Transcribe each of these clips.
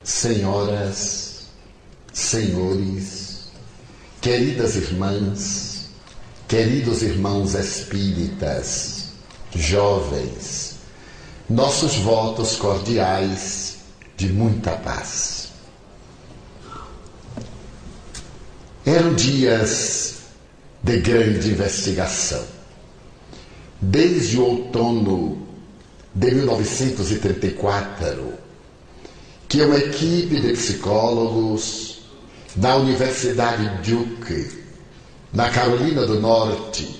Senhoras, senhores, queridas irmãs, queridos irmãos espíritas, jovens, nossos votos cordiais de muita paz. Eram dias de grande investigação. Desde o outono de 1934, que uma equipe de psicólogos da Universidade Duke, na Carolina do Norte,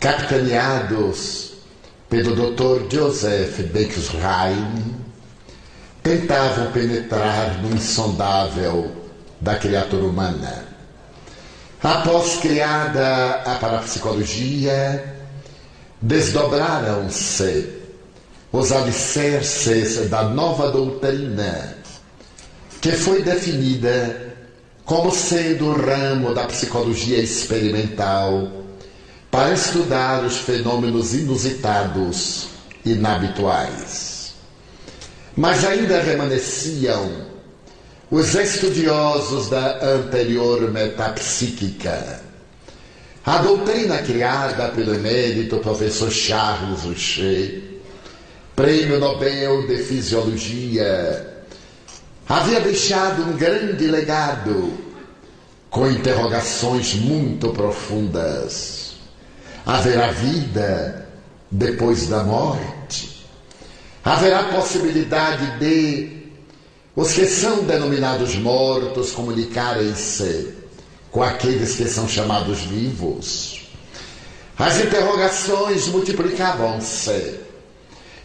capitaneados pelo Dr. Joseph Becksheim, tentavam penetrar no insondável da criatura humana. Após criada a parapsicologia, desdobraram-se os alicerces da nova doutrina, que foi definida como sendo o ramo da psicologia experimental para estudar os fenômenos inusitados, inabituais. Mas ainda remanesciam os estudiosos da anterior metapsíquica. A doutrina criada pelo emérito professor Charles Richet, Prêmio Nobel de Fisiologia, havia deixado um grande legado com interrogações muito profundas. Haverá vida depois da morte? Haverá possibilidade de os que são denominados mortos comunicarem-se com aqueles que são chamados vivos? As interrogações multiplicavam-se.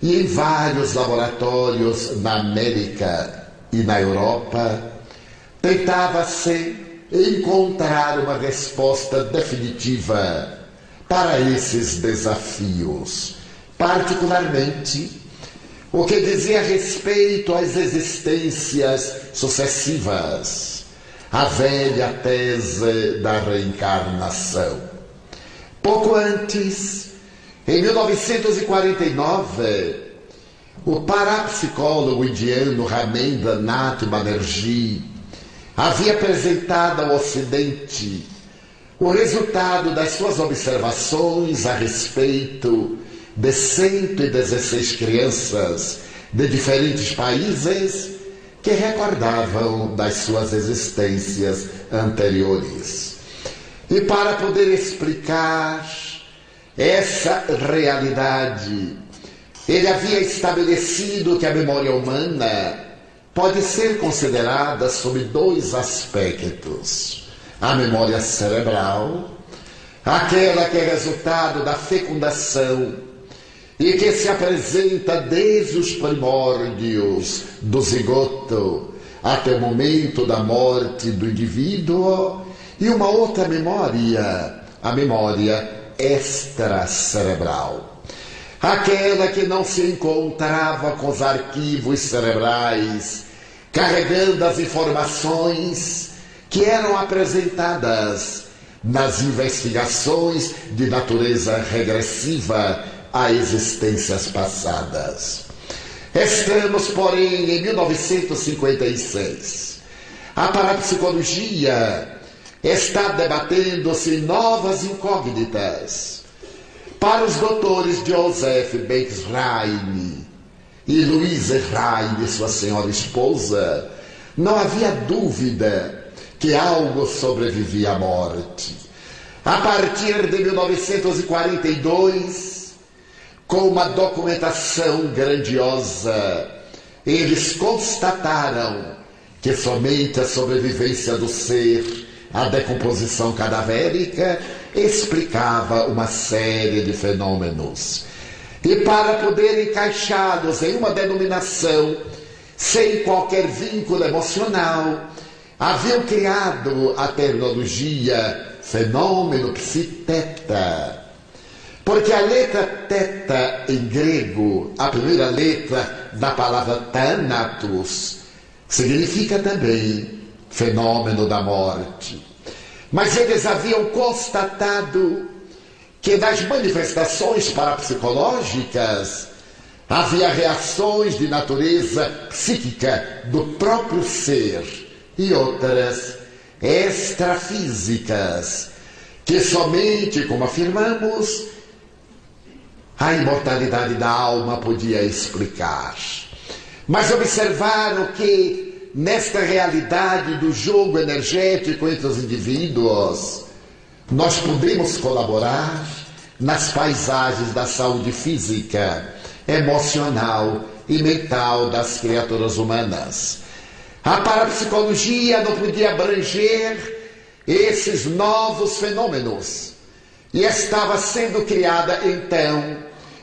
E em vários laboratórios na América e na Europa, tentava-se encontrar uma resposta definitiva para esses desafios, particularmente o que dizia respeito às existências sucessivas, a velha tese da reencarnação. Pouco antes, em 1949, o parapsicólogo indiano Ramendra Nath Banerjee havia apresentado ao Ocidente o resultado das suas observações a respeito de 116 crianças de diferentes países que recordavam das suas existências anteriores. E para poder explicar essa realidade, ele havia estabelecido que a memória humana pode ser considerada sob dois aspectos: a memória cerebral, aquela que é resultado da fecundação e que se apresenta desde os primórdios do zigoto até o momento da morte do indivíduo, e uma outra memória, a memória extracerebral, aquela que não se encontrava com os arquivos cerebrais, carregando as informações que eram apresentadas nas investigações de natureza regressiva a existências passadas. Estamos, porém, em 1956. A parapsicologia está debatendo-se novas incógnitas. Para os doutores Joseph Becksheim e Louise Hay, sua senhora esposa, não havia dúvida que algo sobrevivia à morte. A partir de 1942, com uma documentação grandiosa, eles constataram que somente a sobrevivência do ser, a decomposição cadavérica, explicava uma série de fenômenos. E para poder encaixá-los em uma denominação sem qualquer vínculo emocional, haviam criado a terminologia fenômeno psi-teta. Porque a letra teta em grego, a primeira letra da palavra thanatos, significa também fenômeno da morte. Mas eles haviam constatado que das manifestações parapsicológicas Havia reações de natureza psíquica do próprio ser e outras extrafísicas, que somente, como afirmamos, a imortalidade da alma podia explicar. Mas observaram que, nesta realidade do jogo energético entre os indivíduos, nós podemos colaborar nas paisagens da saúde física, emocional e mental das criaturas humanas. A parapsicologia não podia abranger esses novos fenômenos e estava sendo criada, então,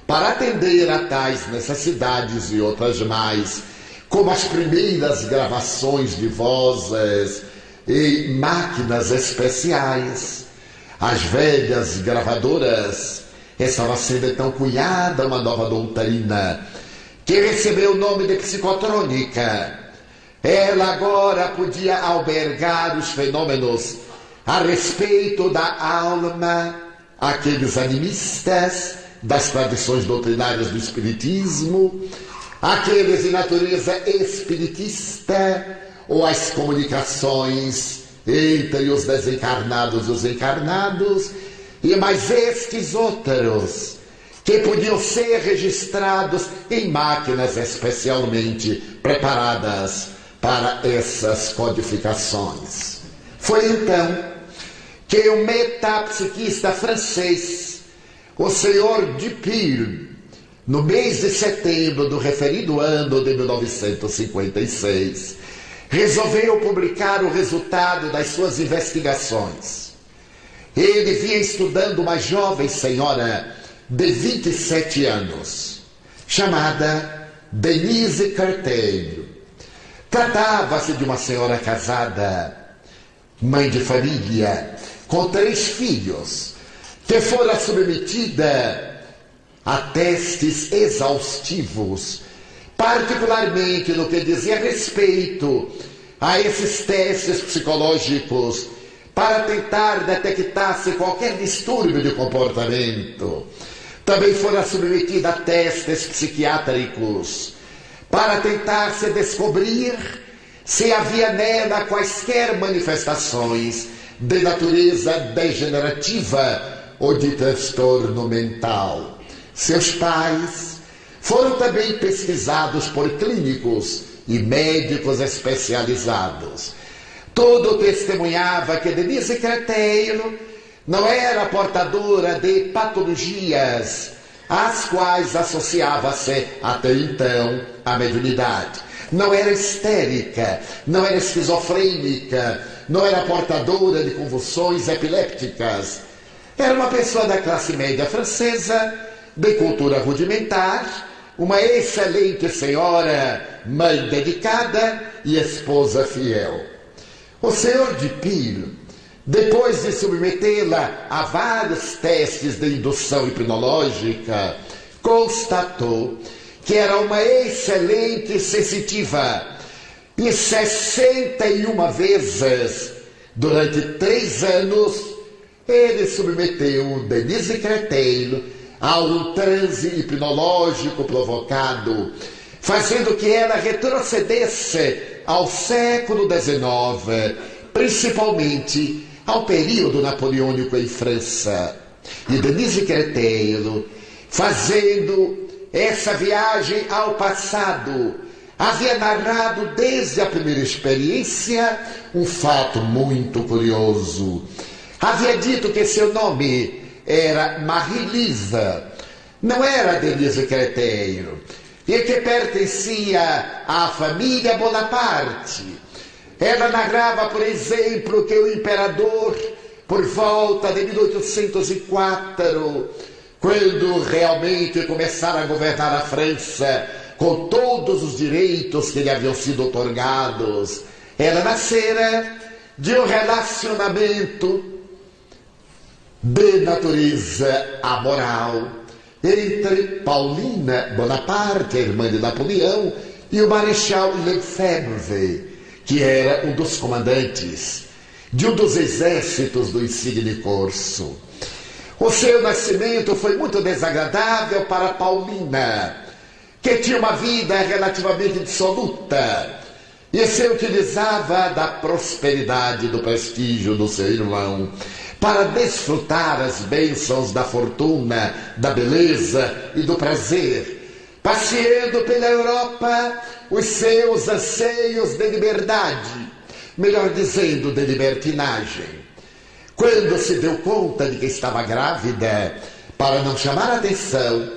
para atender a tais necessidades e outras mais, como as primeiras gravações de vozes e máquinas especiais. As velhas gravadoras, estava sendo então cunhada uma nova doutrina, que recebeu o nome de psicotrônica. Ela agora podia albergar os fenômenos a respeito da alma, aqueles animistas das tradições doutrinárias do espiritismo, aqueles de natureza espiritista, ou as comunicações entre os desencarnados e os encarnados, e mais estes outros, que podiam ser registrados em máquinas especialmente preparadas para essas codificações. Foi então que o metapsiquista francês, o Sr. Dupuy, no mês de setembro do referido ano de 1956, resolveu publicar o resultado das suas investigações. Ele vinha estudando uma jovem senhora de 27 anos, chamada Denise Carteiro. Tratava-se de uma senhora casada, mãe de família, com 3 filhos, que fora submetida a testes exaustivos, particularmente no que dizia respeito a esses testes psicológicos, para tentar detectar-se qualquer distúrbio de comportamento. Também fora submetida a testes psiquiátricos, para tentar se descobrir se havia nela quaisquer manifestações de natureza degenerativa ou de transtorno mental. Seus pais foram também pesquisados por clínicos e médicos especializados. Tudo testemunhava que Denise Carteiro não era portadora de patologias às quais associava-se até então a mediunidade. Não era histérica, não era esquizofrênica, não era portadora de convulsões epilépticas. Era uma pessoa da classe média francesa, de cultura rudimentar, uma excelente senhora, mãe dedicada e esposa fiel. O Sr. Dupuy, depois de submetê-la a vários testes de indução hipnológica, constatou que era uma excelente sensitiva e 61 vezes, durante 3 anos, ele submeteu Denise Carteiro a um transe hipnológico provocado, fazendo que ela retrocedesse ao século XIX, principalmente ao período napoleônico em França. E Denise Carteiro, fazendo essa viagem ao passado, havia narrado desde a primeira experiência um fato muito curioso. Havia dito que seu nome era Marie-Lise, não era Denise Carteiro, e que pertencia à família Bonaparte. Ela narrava, por exemplo, que o imperador, por volta de 1804, quando realmente começaram a governar a França com todos os direitos que lhe haviam sido outorgados, ela nascera de um relacionamento de natureza amoral entre Paulina Bonaparte, a irmã de Napoleão, e o Marechal Lefebvre, que era um dos comandantes de um dos exércitos do insigne corso. O seu nascimento foi muito desagradável para Paulina, que tinha uma vida relativamente dissoluta e se utilizava da prosperidade e do prestígio do seu irmão para desfrutar as bênçãos da fortuna, da beleza e do prazer, passeando pela Europa os seus anseios de liberdade, melhor dizendo, de libertinagem. Quando se deu conta de que estava grávida, para não chamar a atenção,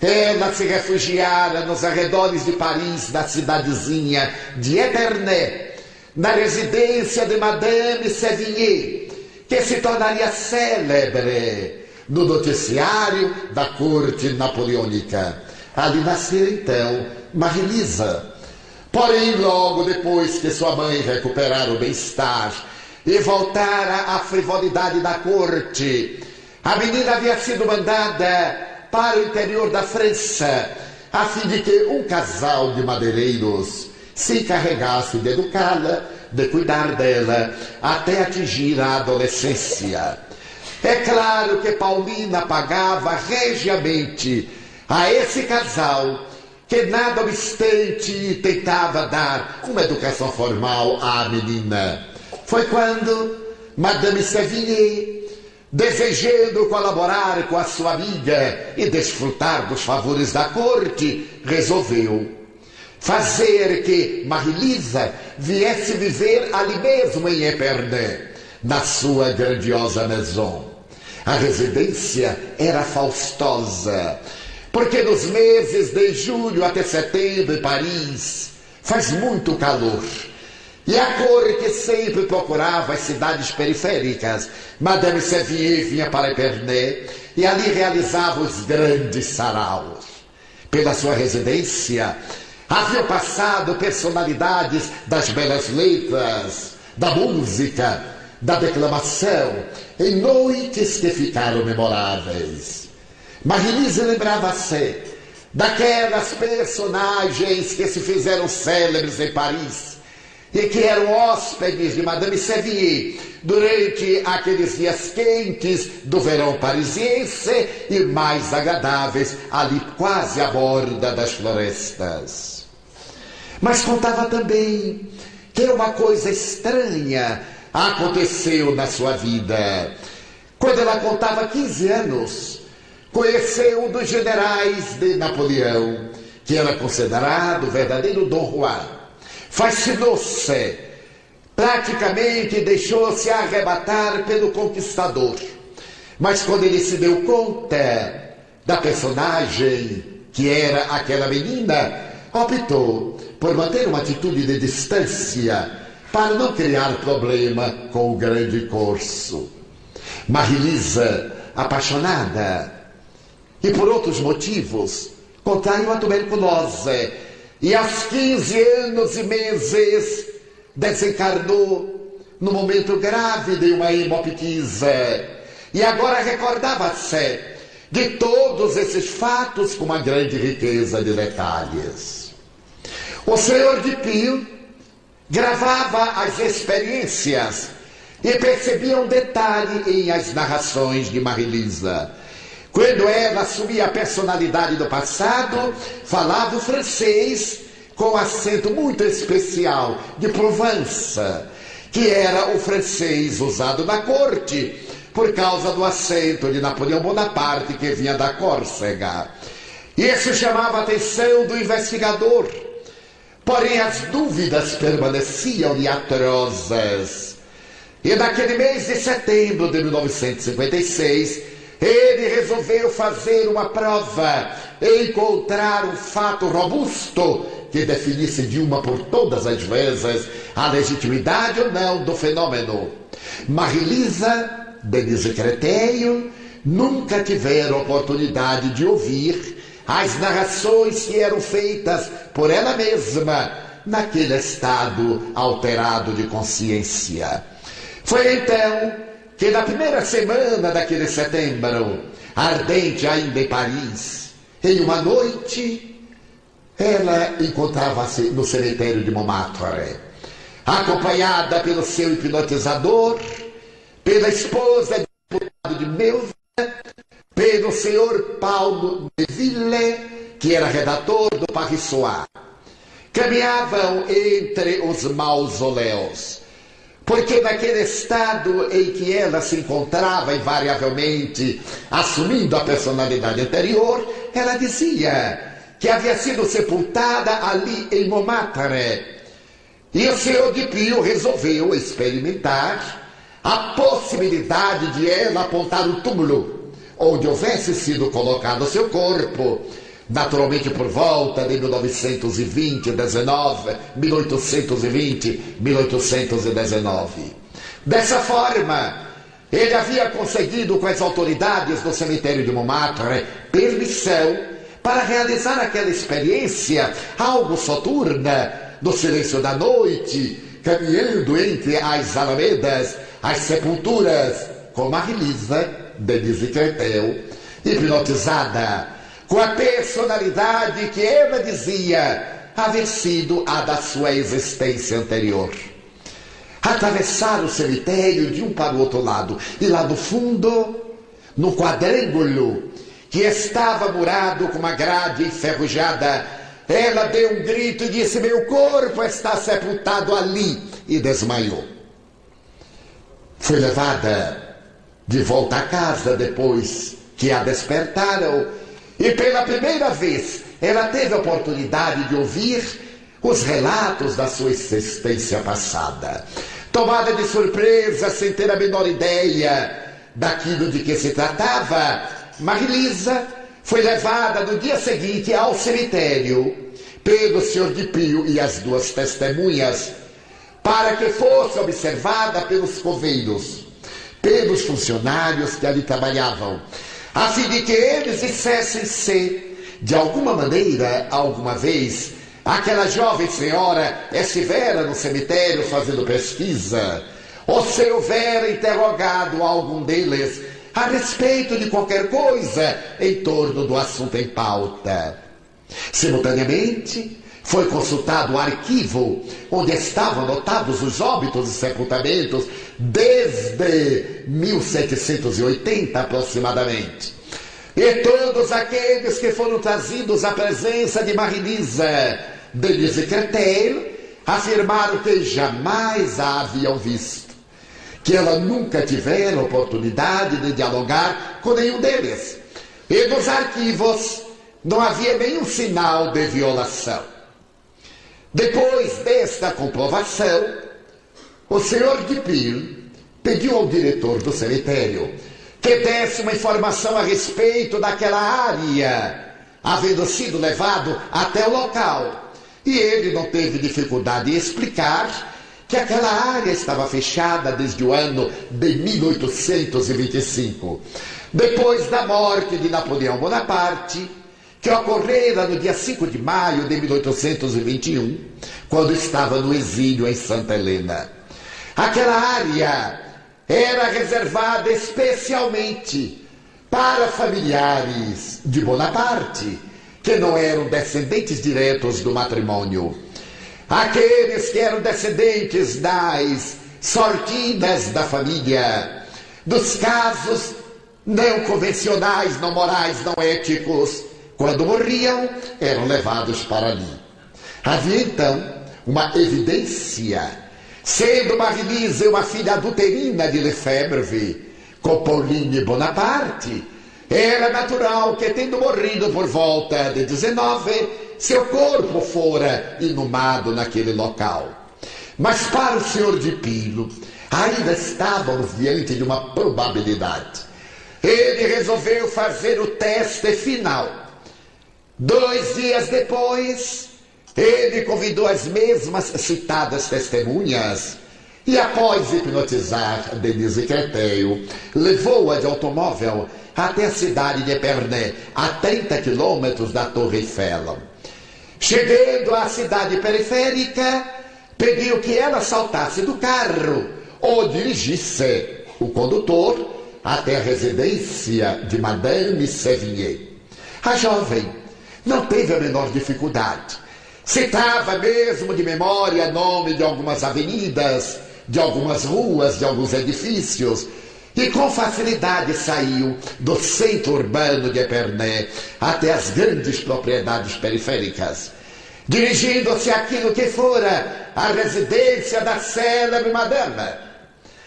ela se refugiara nos arredores de Paris, na cidadezinha de Épernay, na residência de Madame Sévigné, que se tornaria célebre no noticiário da corte napoleônica. Ali nasceu então Marie-Lisa. Porém, logo depois que sua mãe recuperara o bem-estar e voltara à frivolidade da corte, a menina havia sido mandada para o interior da França, a fim de que um casal de madeireiros se encarregasse de educá-la, de cuidar dela, até atingir a adolescência. É claro que Paulina pagava regiamente a esse casal, que nada obstante tentava dar uma educação formal à menina. Foi quando Madame Sévigné, desejando colaborar com a sua amiga e desfrutar dos favores da corte, resolveu fazer que Marie-Lisa viesse viver ali mesmo em Épernay, na sua grandiosa maison. A residência era faustosa, porque nos meses de julho até setembro em Paris faz muito calor. E a corte sempre procurava as cidades periféricas. Madame Sévigné vinha para Épernay e ali realizava os grandes saraus. Pela sua residência haviam passado personalidades das belas letras, da música, da declamação, em noites que ficaram memoráveis. Marie-Lise lembrava-se daquelas personagens que se fizeram célebres em Paris e que eram hóspedes de Madame Sévigné durante aqueles dias quentes do verão parisiense e mais agradáveis ali quase à borda das florestas. Mas contava também que uma coisa estranha aconteceu na sua vida. Quando ela contava 15 anos, conheceu um dos generais de Napoleão, que era considerado o verdadeiro Dom Juan. Fascinou-se, praticamente deixou-se arrebatar pelo conquistador. Mas quando ele se deu conta da personagem que era aquela menina, optou por manter uma atitude de distância para não criar problema com o grande corso. Marie-Lisa, apaixonada e por outros motivos, contraiu a tuberculose e aos 15 anos e meses desencarnou no momento grave de uma hemoptise. E agora recordava-se de todos esses fatos com uma grande riqueza de detalhes. O senhor de Pio gravava as experiências e percebia um detalhe em as narrações de Marie-Lisa. Quando ela assumia a personalidade do passado, falava o francês com acento muito especial de Provence, que era o francês usado na corte por causa do acento de Napoleão Bonaparte, que vinha da Córcega. Isso chamava a atenção do investigador. Porém, as dúvidas permaneciam-lhe atrozes. E naquele mês de setembro de 1956, ele resolveu fazer uma prova e encontrar um fato robusto que definisse de uma por todas as vezes a legitimidade ou não do fenômeno. Marie-Lisa, Denise Créteil, nunca tiveram oportunidade de ouvir as narrações que eram feitas por ela mesma naquele estado alterado de consciência. Foi então que na primeira semana daquele setembro, ardente ainda em Paris, em uma noite, ela encontrava-se no cemitério de Montmartre, acompanhada pelo seu hipnotizador, pela esposa do deputado de Melva, pelo senhor Paulo de Ville, que era redator do Paris Soir, caminhavam entre os mausoléus, porque naquele estado em que ela se encontrava invariavelmente, assumindo a personalidade anterior, ela dizia que havia sido sepultada ali em Montmartre. E o Sr. de Pio resolveu experimentar a possibilidade de ela apontar o túmulo onde houvesse sido colocado o seu corpo, naturalmente por volta de 1819. Dessa forma, ele havia conseguido com as autoridades do cemitério de Montmartre permissão para realizar aquela experiência algo soturna, no silêncio da noite, caminhando entre as alamedas, as sepulturas, com Marie-Lise Denise Créteil, hipnotizada com a personalidade que ela dizia haver sido a da sua existência anterior. Atravessaram o cemitério de um para o outro lado, e lá no fundo, no quadrângulo que estava murado com uma grade enferrujada, ela deu um grito e disse: meu corpo está sepultado ali, e desmaiou. Foi levada de volta à casa depois que a despertaram, e pela primeira vez ela teve a oportunidade de ouvir os relatos da sua existência passada. Tomada de surpresa, sem ter a menor ideia daquilo de que se tratava, Marie-Lise foi levada no dia seguinte ao cemitério pelo Sr. de Pio e as duas testemunhas, para que fosse observada pelos coveiros, pelos funcionários que ali trabalhavam, a fim de que eles dissessem se, de alguma maneira, alguma vez, aquela jovem senhora estivera no cemitério fazendo pesquisa, ou se houvera interrogado algum deles a respeito de qualquer coisa em torno do assunto em pauta. Simultaneamente, foi consultado o arquivo onde estavam anotados os óbitos e sepultamentos desde 1780 aproximadamente. E todos aqueles que foram trazidos à presença de Marie-Lise Denise Créteil afirmaram que jamais a haviam visto, que ela nunca tivera oportunidade de dialogar com nenhum deles. E nos arquivos não havia nenhum sinal de violação. Depois desta comprovação, o Sr. de Pio pediu ao diretor do cemitério que desse uma informação a respeito daquela área, havendo sido levado até o local. E ele não teve dificuldade em explicar que aquela área estava fechada desde o ano de 1825, depois da morte de Napoleão Bonaparte, que ocorrera no dia 5 de maio de 1821, quando estava no exílio em Santa Helena. Aquela área era reservada especialmente para familiares de Bonaparte, que não eram descendentes diretos do matrimônio. Aqueles que eram descendentes das sortidas da família, dos casos não convencionais, não morais, não éticos, quando morriam, eram levados para ali. Havia então uma evidência, sendo Marie-Lise uma filha adulterina de Lefebvre com Pauline Bonaparte, era natural que, tendo morrido por volta de 19, seu corpo fora inumado naquele local. Mas para o Sr. de Pio, ainda estávamos diante de uma probabilidade. Ele resolveu fazer o teste final. 2 dias depois, ele convidou as mesmas citadas testemunhas e, após hipnotizar Denise Créteil, levou-a de automóvel até a cidade de Épernay, a 30 quilômetros da Torre Eiffel. Chegando à cidade periférica, pediu que ela saltasse do carro ou dirigisse o condutor até a residência de Madame Sévigné. A jovem não teve a menor dificuldade. Citava mesmo de memória nome de algumas avenidas, de algumas ruas, de alguns edifícios, e com facilidade saiu do centro urbano de Épernay até as grandes propriedades periféricas, dirigindo-se àquilo que fora a residência da célebre madama.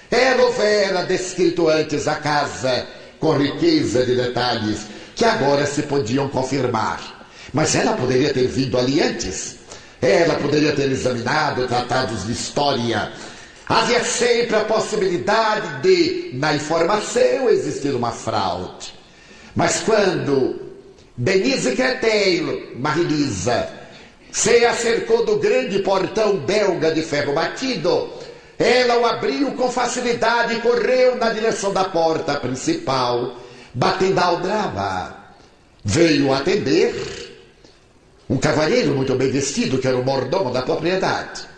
Ela houvera descrito antes a casa com riqueza de detalhes que agora se podiam confirmar. Mas ela poderia ter vindo ali antes. Ela poderia ter examinado tratados de história. Havia sempre a possibilidade de, na informação, existir uma fraude. Mas quando Denise Créteil, Marie-Lise, se acercou do grande portão belga de ferro batido, ela o abriu com facilidade e correu na direção da porta principal, batendo a aldraba. Veio atender um cavalheiro muito bem vestido, que era o mordomo da propriedade.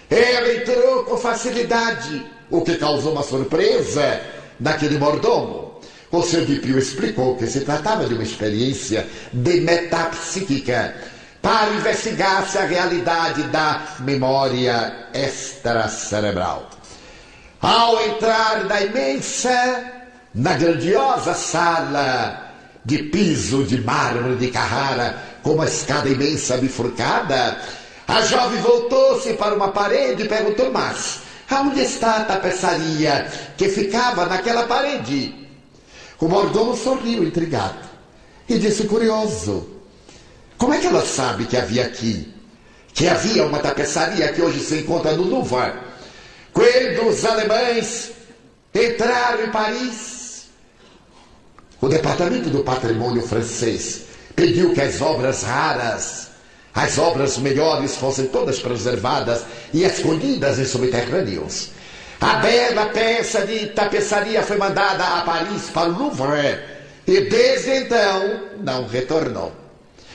Ela entrou com facilidade, o que causou uma surpresa naquele mordomo. O Sr. Dupuy explicou que se tratava de uma experiência de metapsíquica para investigar se a realidade da memória extracerebral. Ao entrar na grandiosa sala de piso de mármore de Carrara, com uma escada imensa bifurcada, a jovem voltou-se para uma parede e perguntou: mas aonde está a tapeçaria que ficava naquela parede? O mordomo sorriu intrigado e disse curioso: como é que ela sabe que havia uma tapeçaria que hoje se encontra no Louvre? Quando os alemães entraram em Paris, o Departamento do Patrimônio francês pediu que as obras raras, as obras melhores, fossem todas preservadas e escondidas em subterrâneos. A bela peça de tapeçaria foi mandada a Paris para o Louvre e desde então não retornou.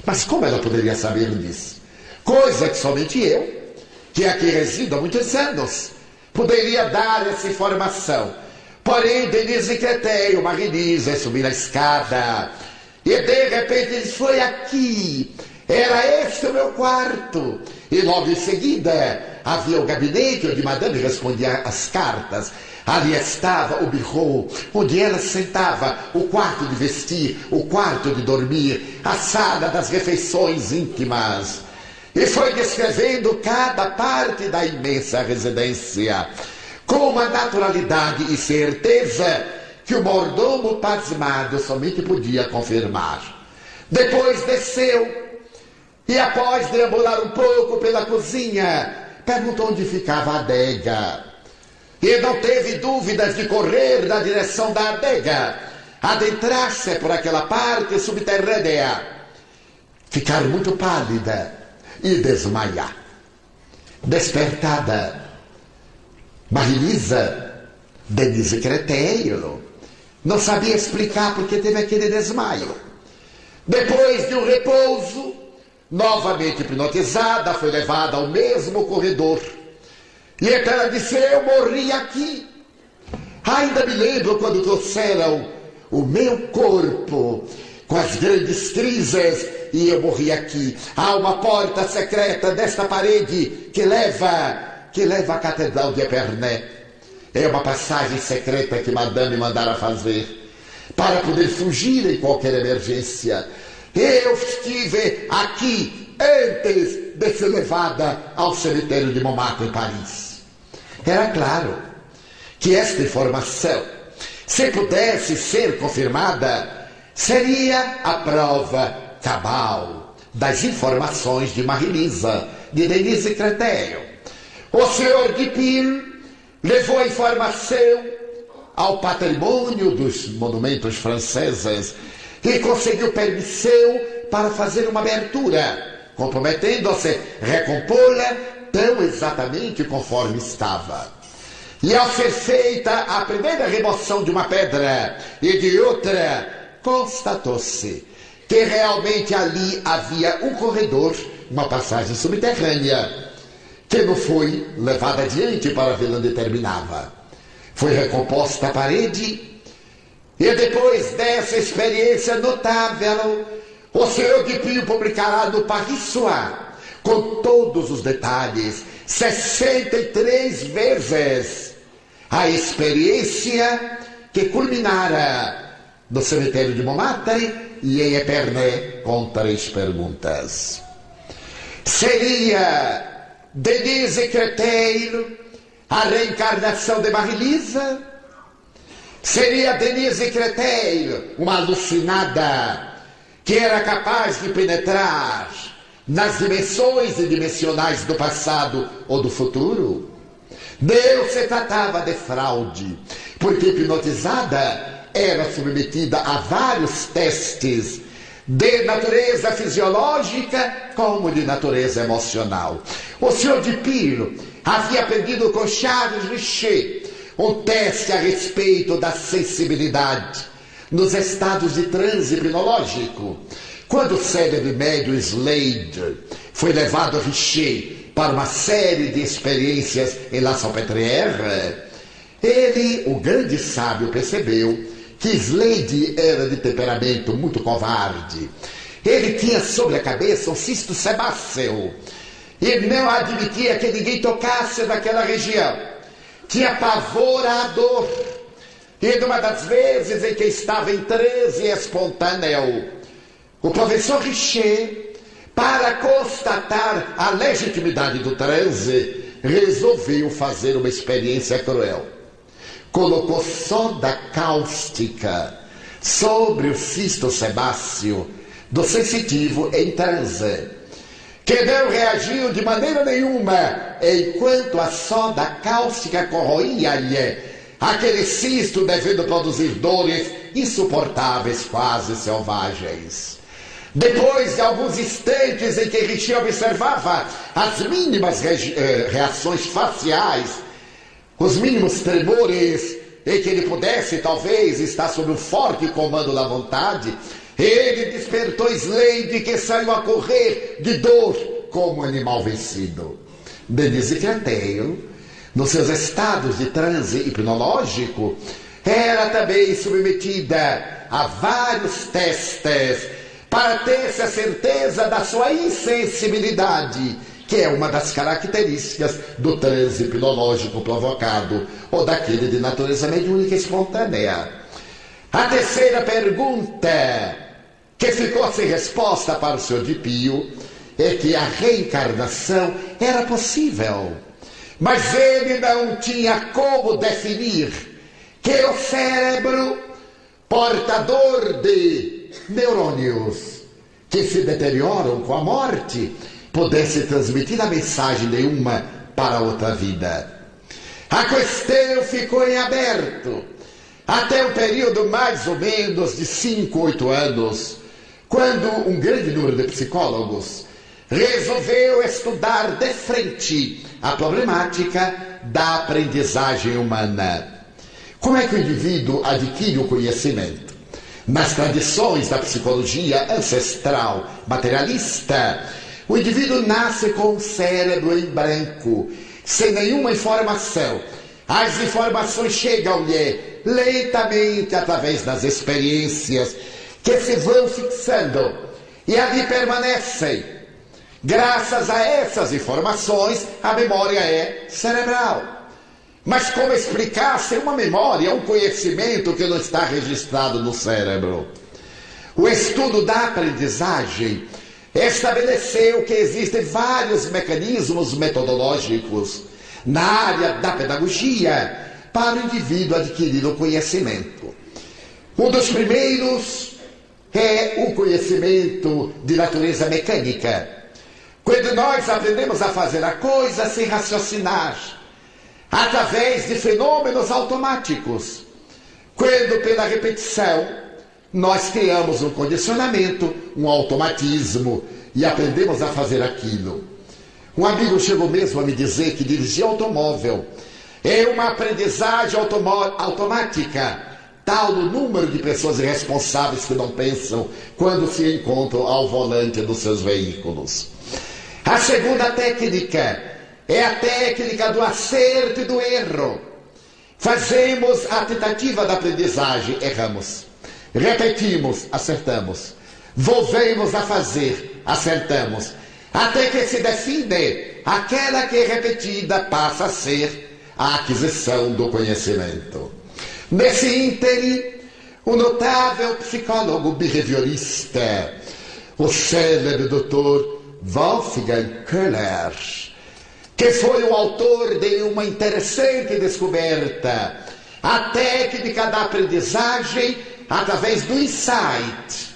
Mas como ela poderia saber disso? Coisa que somente eu, que aqui resido há muitos anos, poderia dar essa informação. Porém, Denise Créteil, Marie-Lise, subiu a escada e de repente disse: foi aqui, era este o meu quarto. E logo em seguida havia o gabinete onde Madame respondia as cartas. Ali estava o bureau, onde ela sentava, o quarto de vestir, o quarto de dormir, a sala das refeições íntimas. E foi descrevendo cada parte da imensa residência, com uma naturalidade e certeza que o mordomo pasmado somente podia confirmar. Depois desceu e, após deambular um pouco pela cozinha, perguntou onde ficava a adega. E não teve dúvidas de correr na direção da adega, adentrar-se por aquela parte subterrânea, ficar muito pálida e desmaiar. Despertada, Marie-Lise, Denise Créteil, não sabia explicar porque teve aquele desmaio. Depois de um repouso, novamente hipnotizada, foi levada ao mesmo corredor. E então ela disse: eu morri aqui. Ainda me lembro quando trouxeram o meu corpo com as grandes crises e eu morri aqui. Há uma porta secreta desta parede que leva à Catedral de Épernay. É uma passagem secreta que Madame mandara fazer para poder fugir em qualquer emergência. Eu estive aqui antes de ser levada ao cemitério de Montmartre, em Paris. Era claro que esta informação, se pudesse ser confirmada, seria a prova cabal das informações de Marie-Lise, de Denise Créteil. O Sr. Dupuy levou a informação ao patrimônio dos monumentos franceses e conseguiu permissão para fazer uma abertura, comprometendo-se a recompô-la tão exatamente conforme estava. E ao ser feita a primeira remoção de uma pedra e de outra, constatou-se que realmente ali havia um corredor, uma passagem subterrânea, que não foi levada adiante para ver onde terminava. Foi recomposta a parede e depois dessa experiência notável, o Sr. Dupuy publicará no Paris Soir, com todos os detalhes, 63 vezes, a experiência que culminara no cemitério de Montmartre e em Épernay com 3 perguntas. Seria Denise Créteil a reencarnação de Marie-Lise? Seria Denise Créteil uma alucinada que era capaz de penetrar nas dimensões indimensionais do passado ou do futuro? Não se tratava de fraude, porque hipnotizada era submetida a vários testes de natureza fisiológica como de natureza emocional. O Sr. Dupin havia aprendido com Charles Richer um teste a respeito da sensibilidade nos estados de transe hipnológico. Quando o célebre médium Slade foi levado a Richer para uma série de experiências em La Salpêtrière, ele, o grande sábio, percebeu que Slade era de temperamento muito covarde. Ele tinha sobre a cabeça um cisto sebáceo e não admitia que ninguém tocasse naquela região. Tinha pavor à dor. E numa das vezes em que estava em transe espontâneo, o professor Richer, para constatar a legitimidade do transe, resolveu fazer uma experiência cruel. Colocou soda cáustica sobre o cisto sebáceo do sensitivo em transe, que não reagiu de maneira nenhuma enquanto a soda cáustica corroía-lhe aquele cisto, devendo produzir dores insuportáveis, quase selvagens. Depois de alguns instantes em que Richer observava as mínimas reações faciais, os mínimos tremores, em que ele pudesse talvez estar sob um forte comando da vontade, ele despertou Slade, que saiu a correr de dor como um animal vencido. Denise Créteil, nos seus estados de transe hipnológico, era também submetida a vários testes para ter-se a certeza da sua insensibilidade, que é uma das características do transe hipnológico provocado ou daquele de natureza mediúnica espontânea. A terceira pergunta, que ficou sem resposta para o Sr. Dupin, é que a reencarnação era possível, mas ele não tinha como definir que o cérebro, portador de neurônios que se deterioram com a morte, pudesse transmitir a mensagem de uma para a outra vida. A questão ficou em aberto até um período mais ou menos de 5, 8 anos, quando um grande número de psicólogos resolveu estudar de frente a problemática da aprendizagem humana. Como é que o indivíduo adquire o conhecimento? Nas tradições da psicologia ancestral materialista, o indivíduo nasce com o cérebro em branco, sem nenhuma informação. As informações chegam-lhe lentamente através das experiências que se vão fixando e ali permanecem. Graças a essas informações, a memória é cerebral. Mas como explicar sem uma memória um conhecimento que não está registrado no cérebro? O estudo da aprendizagem estabeleceu que existem vários mecanismos metodológicos na área da pedagogia para o indivíduo adquirir o conhecimento. Um dos primeiros é o conhecimento de natureza mecânica. Quando nós aprendemos a fazer a coisa sem raciocinar, através de fenômenos automáticos, quando pela repetição nós criamos um condicionamento, um automatismo e aprendemos a fazer aquilo. Um amigo chegou mesmo a me dizer que dirigir automóvel é uma aprendizagem automática, tal o número de pessoas irresponsáveis que não pensam quando se encontram ao volante dos seus veículos. A segunda técnica é a técnica do acerto e do erro. Fazemos a tentativa da aprendizagem, erramos. Repetimos, acertamos. Volvemos a fazer, acertamos. Até que se define, aquela que é repetida passa a ser a aquisição do conhecimento. Nesse ínterim, o notável psicólogo behaviorista, o célebre Dr. Wolfgang Köhler, que foi o autor de uma interessante descoberta, a técnica da aprendizagem através do insight.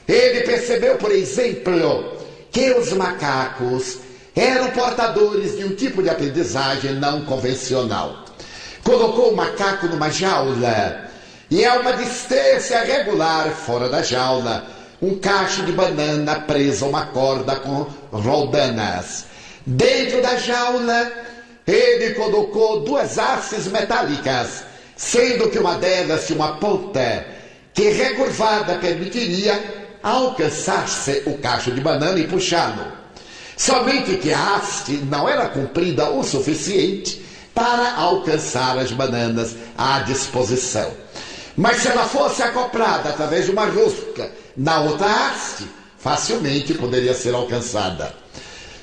Ele percebeu, por exemplo, que os macacos eram portadores de um tipo de aprendizagem não convencional. Colocou o macaco numa jaula e, a uma distância regular fora da jaula, um cacho de banana preso a uma corda com roldanas. Dentro da jaula, ele colocou duas hastes metálicas, sendo que uma delas tinha uma ponta que, recurvada, permitiria alcançar-se o cacho de banana e puxá-lo. Somente que a haste não era comprida o suficiente para alcançar as bananas à disposição. Mas se ela fosse acoplada através de uma rosca na outra haste, facilmente poderia ser alcançada.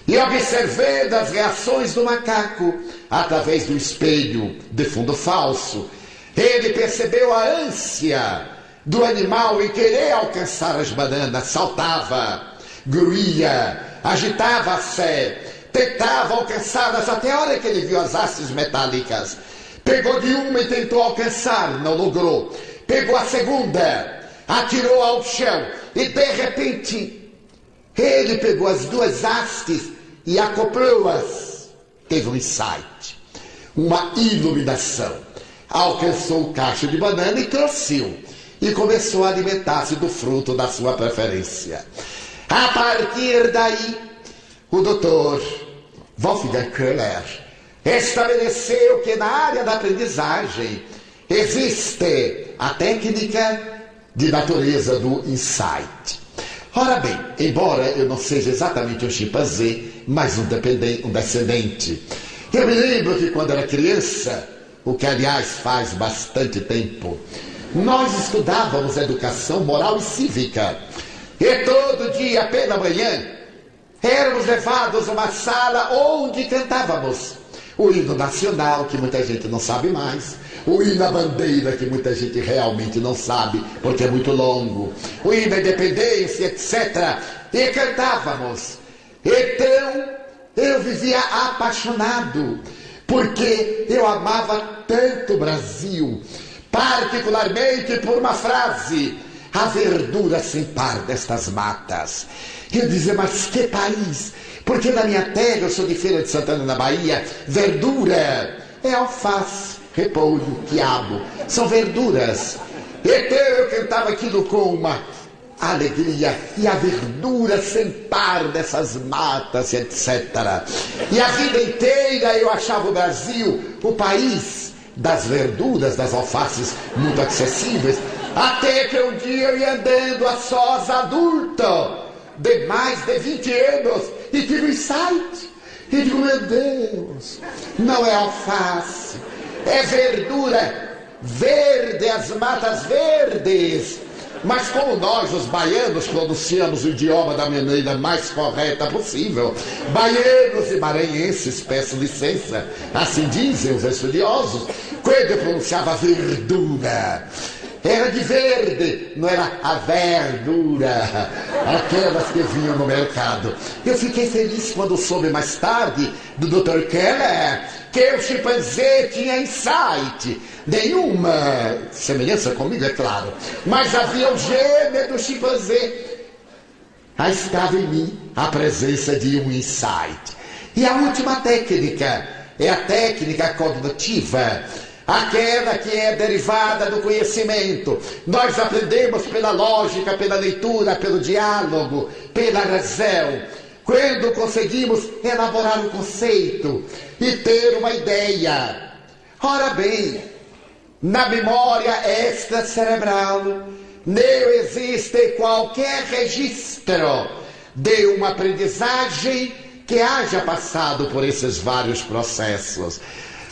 E observando as reações do macaco através do espelho de fundo falso, ele percebeu a ânsia do animal em querer alcançar as bananas. Saltava, gruía, agitava-se, tentava alcançá-las até a hora que ele viu as hastes metálicas. Pegou de uma e tentou alcançar, não logrou. Pegou a segunda, atirou ao chão e, de repente, ele pegou as duas hastes e acoplou-as. Teve um insight, uma iluminação. Alcançou o cacho de banana e trouxe-o. E começou a alimentar-se do fruto da sua preferência. A partir daí, o Dr. Wolfgang Köhler estabeleceu que na área da aprendizagem existe a técnica de natureza do insight. Ora bem, embora eu não seja exatamente um chimpanzé, mas um descendente, eu me lembro que quando era criança, o que aliás faz bastante tempo, nós estudávamos educação moral e cívica. E todo dia pela manhã éramos levados a uma sala onde cantávamos o hino nacional, que muita gente não sabe mais, o hino à bandeira, que muita gente realmente não sabe, porque é muito longo, o hino à independência, etc. E cantávamos. Então, eu vivia apaixonado, porque eu amava tanto o Brasil, particularmente por uma frase: a verdura sem par destas matas. Eu dizia, mas que país? Porque na minha terra, eu sou de Feira de Santana, na Bahia, verdura é alface, repolho, quiabo, são verduras. Então eu cantava aquilo com uma alegria, e a verdura sem par dessas matas, etc. E a vida inteira eu achava o Brasil o país das verduras, das alfaces muito acessíveis, até que um dia eu ia andando a sós, adulto, de mais de 20 anos, e tive um insight. E digo, meu Deus, não é alface, é verdura verde, as matas verdes. Mas como nós, os baianos, pronunciamos o idioma da maneira mais correta possível, baianos e maranhenses, peço licença, assim dizem os estudiosos, quando eu pronunciava verdura, era de verde, não era a verdura, aquelas que vinham no mercado. Eu fiquei feliz quando soube mais tarde do Dr. Köhler que o chimpanzé tinha insight. Nenhuma semelhança comigo, é claro, mas havia o gênio do chimpanzé. Aí estava em mim a presença de um insight. E a última técnica é a técnica cognitiva, aquela que é derivada do conhecimento. Nós aprendemos pela lógica, pela leitura, pelo diálogo, pela razão. Quando conseguimos elaborar um conceito e ter uma ideia. Ora bem, na memória extracerebral não existe qualquer registro de uma aprendizagem que haja passado por esses vários processos.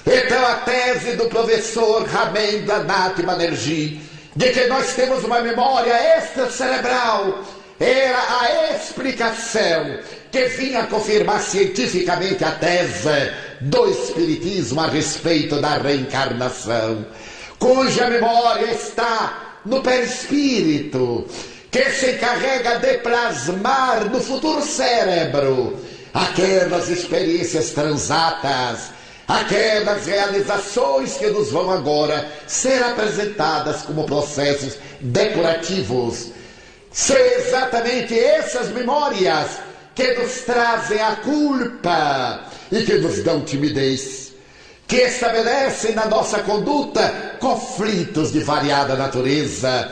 Então a tese do professor Ramendra Nath Banerjee de que nós temos uma memória extracerebral era a explicação que vinha confirmar cientificamente a tese do espiritismo a respeito da reencarnação. cuja memória está no perispírito, que se encarrega de plasmar no futuro cérebro aquelas experiências transatas, aquelas realizações que nos vão agora ser apresentadas como processos depurativos. São exatamente essas memórias que nos trazem a culpa e que nos dão timidez, que estabelecem na nossa conduta conflitos de variada natureza,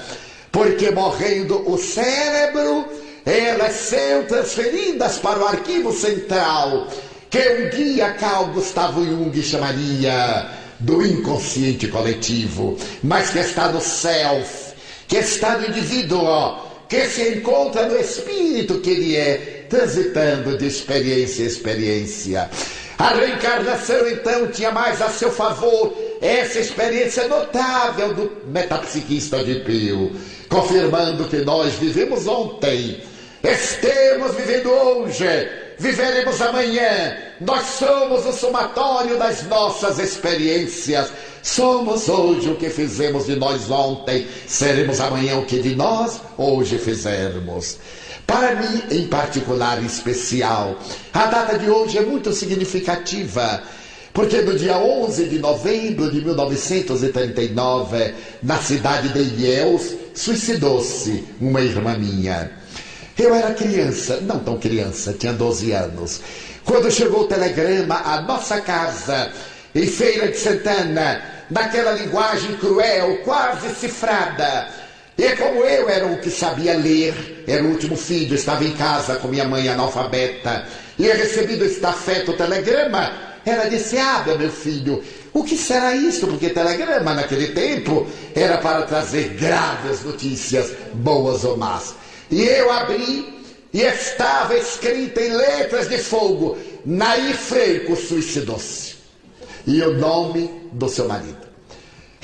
porque morrendo o cérebro, elas são transferidas para o arquivo central, que um dia Carl Gustav Jung chamaria do inconsciente coletivo, mas que está no self, que está no indivíduo, que se encontra no espírito que ele é, transitando de experiência em experiência. A reencarnação, então, tinha mais a seu favor essa experiência notável do metapsiquista de Pio, confirmando que nós vivemos ontem, estamos vivendo hoje, viveremos amanhã. Nós somos o somatório das nossas experiências. Somos hoje o que fizemos de nós ontem, seremos amanhã o que de nós hoje fizermos. Para mim, em particular, em especial, a data de hoje é muito significativa, porque no dia 11 de novembro de 1939, na cidade de Ilhéus, suicidou-se uma irmã minha. Eu era criança, não tão criança, tinha 12 anos, quando chegou o telegrama à nossa casa, em Feira de Santana, naquela linguagem cruel, quase cifrada. E como eu era o que sabia ler, era o último filho, estava em casa com minha mãe analfabeta, e recebido este afeto telegrama, ela disse: "Abra, meu filho, o que será isso?" Porque telegrama naquele tempo era para trazer graves notícias, boas ou más. E eu abri e estava escrita em letras de fogo: Nair Franco suicidou-se. E o nome do seu marido.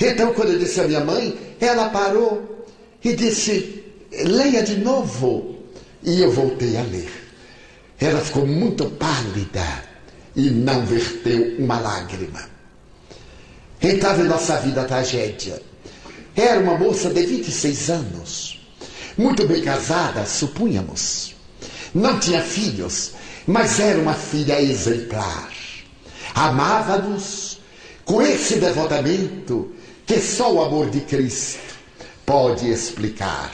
Então, quando eu disse à minha mãe, ela parou e disse: "Leia de novo." E eu voltei a ler. Ela ficou muito pálida e não verteu uma lágrima. Entrava em nossa vida a tragédia. Era uma moça de 26 anos, muito bem casada, supunhamos. Não tinha filhos, mas era uma filha exemplar. Amava-nos com esse devotamento que só o amor de Cristo pode explicar.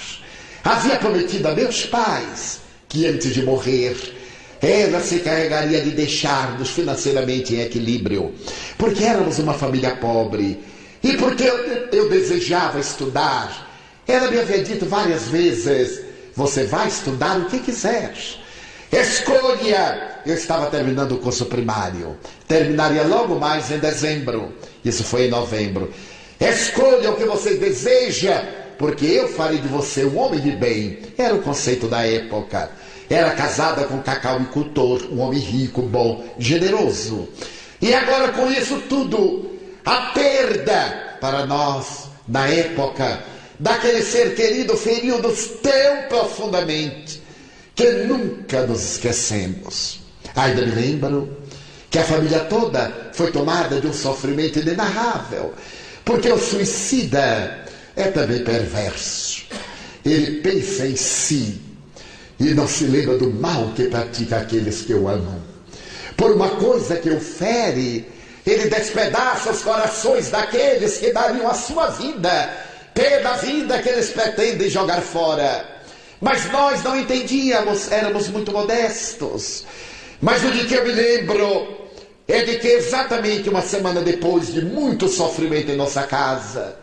Havia prometido a meus pais que antes de morrer ela se encarregaria de deixar-nos financeiramente em equilíbrio, porque éramos uma família pobre e porque eu desejava estudar. Ela me havia dito várias vezes: "Você vai estudar o que quiser. Escolha." Eu estava terminando o curso primário, terminaria logo mais em dezembro. Isso foi em novembro. "Escolha o que você deseja, porque eu farei de você um homem de bem." Era o conceito da época. Era casada com um cacauicultor, um homem rico, bom, generoso. E agora, com isso tudo, a perda para nós, na época, daquele ser querido, feriu-nos tão profundamente que nunca nos esquecemos. Ainda me lembro que a família toda foi tomada de um sofrimento inenarrável, porque o suicida é também perverso. Ele pensa em si e não se lembra do mal que pratica aqueles que o amam. Por uma coisa que o fere, ele despedaça os corações daqueles que dariam a sua vida pela vida que eles pretendem jogar fora. Mas nós não entendíamos, éramos muito modestos. Mas o de que eu me lembro é de que exatamente uma semana depois de muito sofrimento em nossa casa,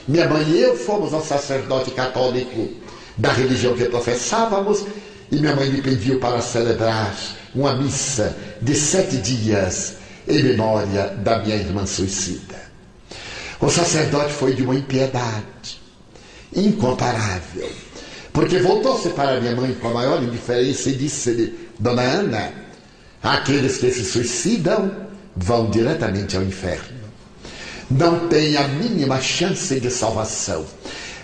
minha mãe e eu fomos ao sacerdote católico da religião que professávamos, e minha mãe me pediu para celebrar uma missa de 7 dias em memória da minha irmã suicida. O sacerdote foi de uma impiedade incomparável, porque voltou-se para minha mãe com a maior indiferença e disse-lhe: "Dona Ana, aqueles que se suicidam vão diretamente ao inferno. Não tem a mínima chance de salvação.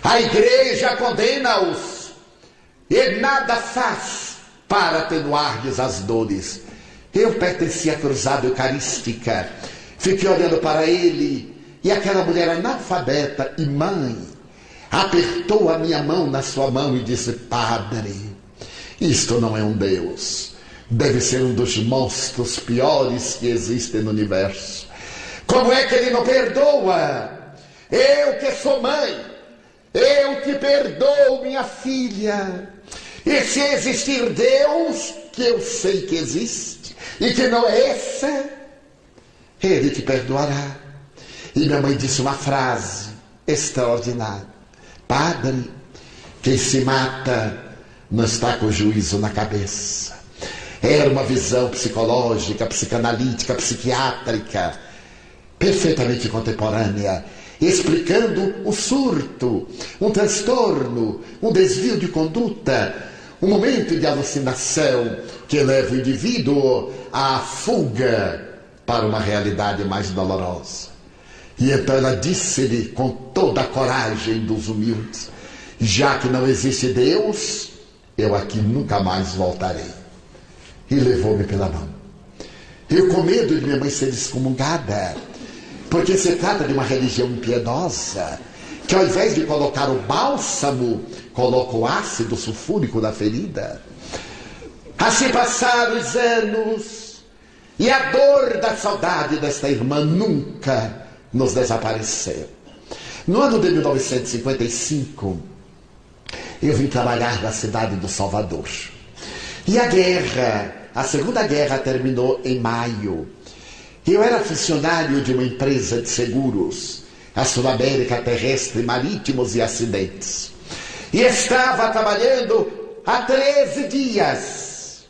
A igreja condena-os e nada faz para atenuar-lhes as dores." Eu pertencia à cruzada eucarística. Fiquei olhando para ele E aquela mulher analfabeta e mãe apertou a minha mão na sua mão e disse: padre, isto não é um Deus, deve ser um dos monstros piores que existem no universo. Como é que ele não perdoa? Eu que sou mãe, eu te perdoo, minha filha. E se existir Deus, que eu sei que existe, e que não é esse, ele te perdoará. E minha mãe disse uma frase extraordinária: padre, quem se mata não está com juízo na cabeça. Era uma visão psicológica, psicanalítica, psiquiátrica, perfeitamente contemporânea, explicando o surto, um transtorno, um desvio de conduta, um momento de alucinação que leva o indivíduo à fuga para uma realidade mais dolorosa. E então ela disse-lhe com toda a coragem dos humildes: já que não existe Deus, eu aqui nunca mais voltarei. E levou-me pela mão. Eu, com medo de minha mãe ser excomungada, porque se trata de uma religião impiedosa, que ao invés de colocar o bálsamo, coloca o ácido sulfúrico na ferida. Assim passaram os anos, e a dor da saudade desta irmã nunca nos desapareceu. No ano de 1955, eu vim trabalhar na cidade do Salvador. E a Segunda Guerra terminou em maio. Eu era funcionário de uma empresa de seguros, a Sul-América Terrestre, Marítimos e Acidentes. E estava trabalhando há 13 dias.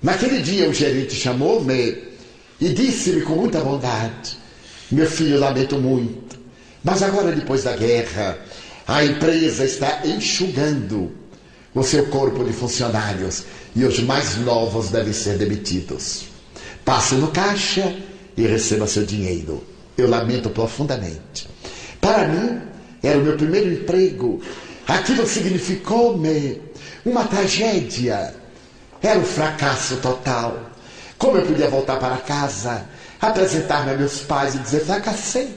Naquele dia o gerente chamou-me e disse-me com muita bondade: meu filho, lamento muito, mas agora, depois da guerra, a empresa está enxugando o seu corpo de funcionários e os mais novos devem ser demitidos. Passe no caixa e receba seu dinheiro. Eu lamento profundamente. Para mim, era o meu primeiro emprego. Aquilo significou-me uma tragédia. Era um fracasso total. Como eu podia voltar para casa, apresentar-me a meus pais e dizer: fracassei.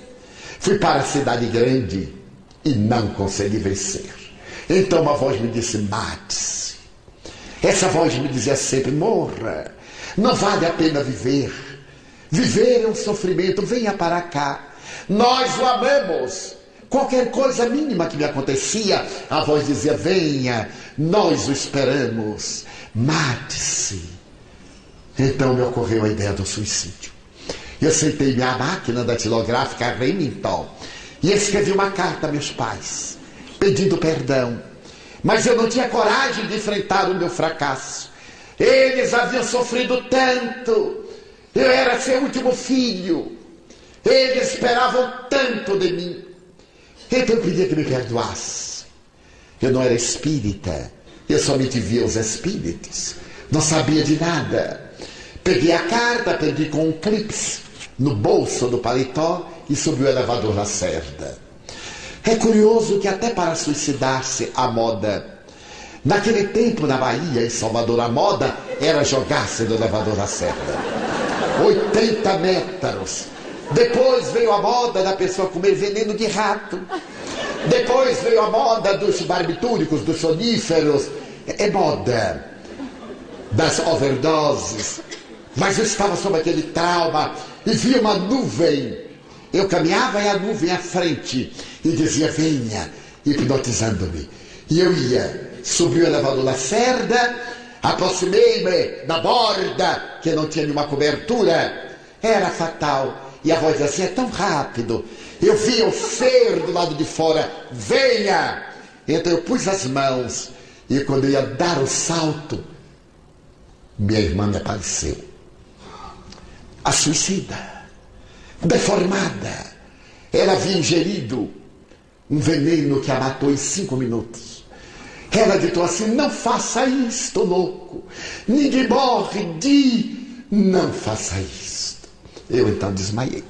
Fui para a cidade grande e não consegui vencer. Então uma voz me disse: mate-se. Essa voz me dizia sempre: morra. Não vale a pena viver. Viver é um sofrimento. Venha para cá. Nós o amamos. Qualquer coisa mínima que me acontecia, a voz dizia: venha, nós o esperamos. Mate-se. Então me ocorreu a ideia do suicídio. Eu sentei minha máquina datilográfica Remington e escrevi uma carta a meus pais, pedindo perdão. Mas eu não tinha coragem de enfrentar o meu fracasso. Eles haviam sofrido tanto. Eu era seu último filho. Eles esperavam tanto de mim. Então eu pedia que me perdoasse. Eu não era espírita. Eu somente via os espíritos. Não sabia de nada. Peguei a carta, peguei com um clipe no bolso do paletó e subi o elevador Lacerda. É curioso que até para suicidar-se a moda. Naquele tempo, na Bahia, em Salvador, a moda era jogar-se no elevador Lacerda. 80 metros. Depois veio a moda da pessoa comer veneno de rato. Depois veio a moda dos barbitúricos, dos soníferos. É moda das overdoses. Mas eu estava sob aquele trauma e vi uma nuvem. Eu caminhava e a nuvem à frente e dizia: venha, hipnotizando-me. E eu ia, subi o elevador Lacerda, aproximei-me da borda, que não tinha nenhuma cobertura. Era fatal. E a voz dizia assim: é tão rápido. Eu via o ser do lado de fora: venha. Então eu pus as mãos e quando eu ia dar o salto, minha irmã me apareceu. A suicida, deformada. Ela havia ingerido um veneno que a matou em 5 minutos. Ela gritou assim: não faça isto, louco. Ninguém morre não faça isto. Eu então desmaiei.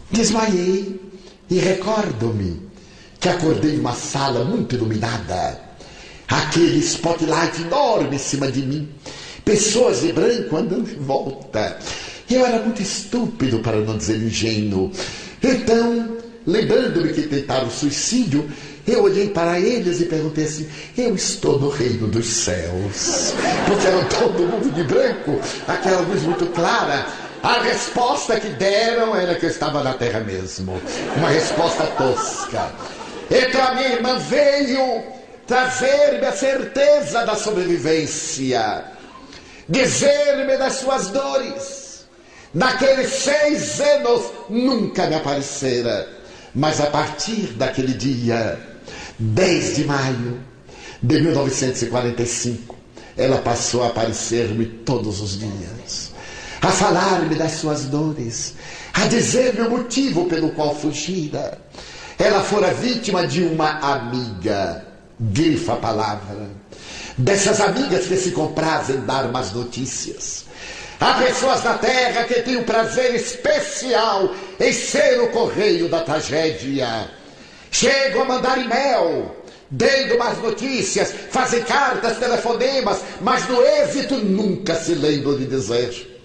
Desmaiei e recordo-me que acordei em uma sala muito iluminada. Aquele spotlight enorme em cima de mim. Pessoas de branco andando em volta. eu era muito estúpido, para não dizer ingênuo. Então, lembrando-me que tentaram suicídio, eu olhei para eles e perguntei assim: eu estou no reino dos céus? Porque era todo mundo de branco, aquela luz muito clara. A resposta que deram era que eu estava na terra mesmo. Uma resposta tosca. Então a minha irmã veio trazer-me a certeza da sobrevivência, dizer-me das suas dores. Naqueles 6 anos nunca me aparecera, mas a partir daquele dia, 10 de maio de 1945, ela passou a aparecer-me todos os dias, a falar-me das suas dores, a dizer-me o motivo pelo qual fugira. Ela fora vítima de uma amiga, grifa a palavra, dessas amigas que se comprazem em dar más notícias. Há pessoas na terra que têm um prazer especial em ser o correio da tragédia. Chegam a mandar e-mail, dando más notícias, fazem cartas, telefonemas, mas no êxito nunca se lembram de dizer.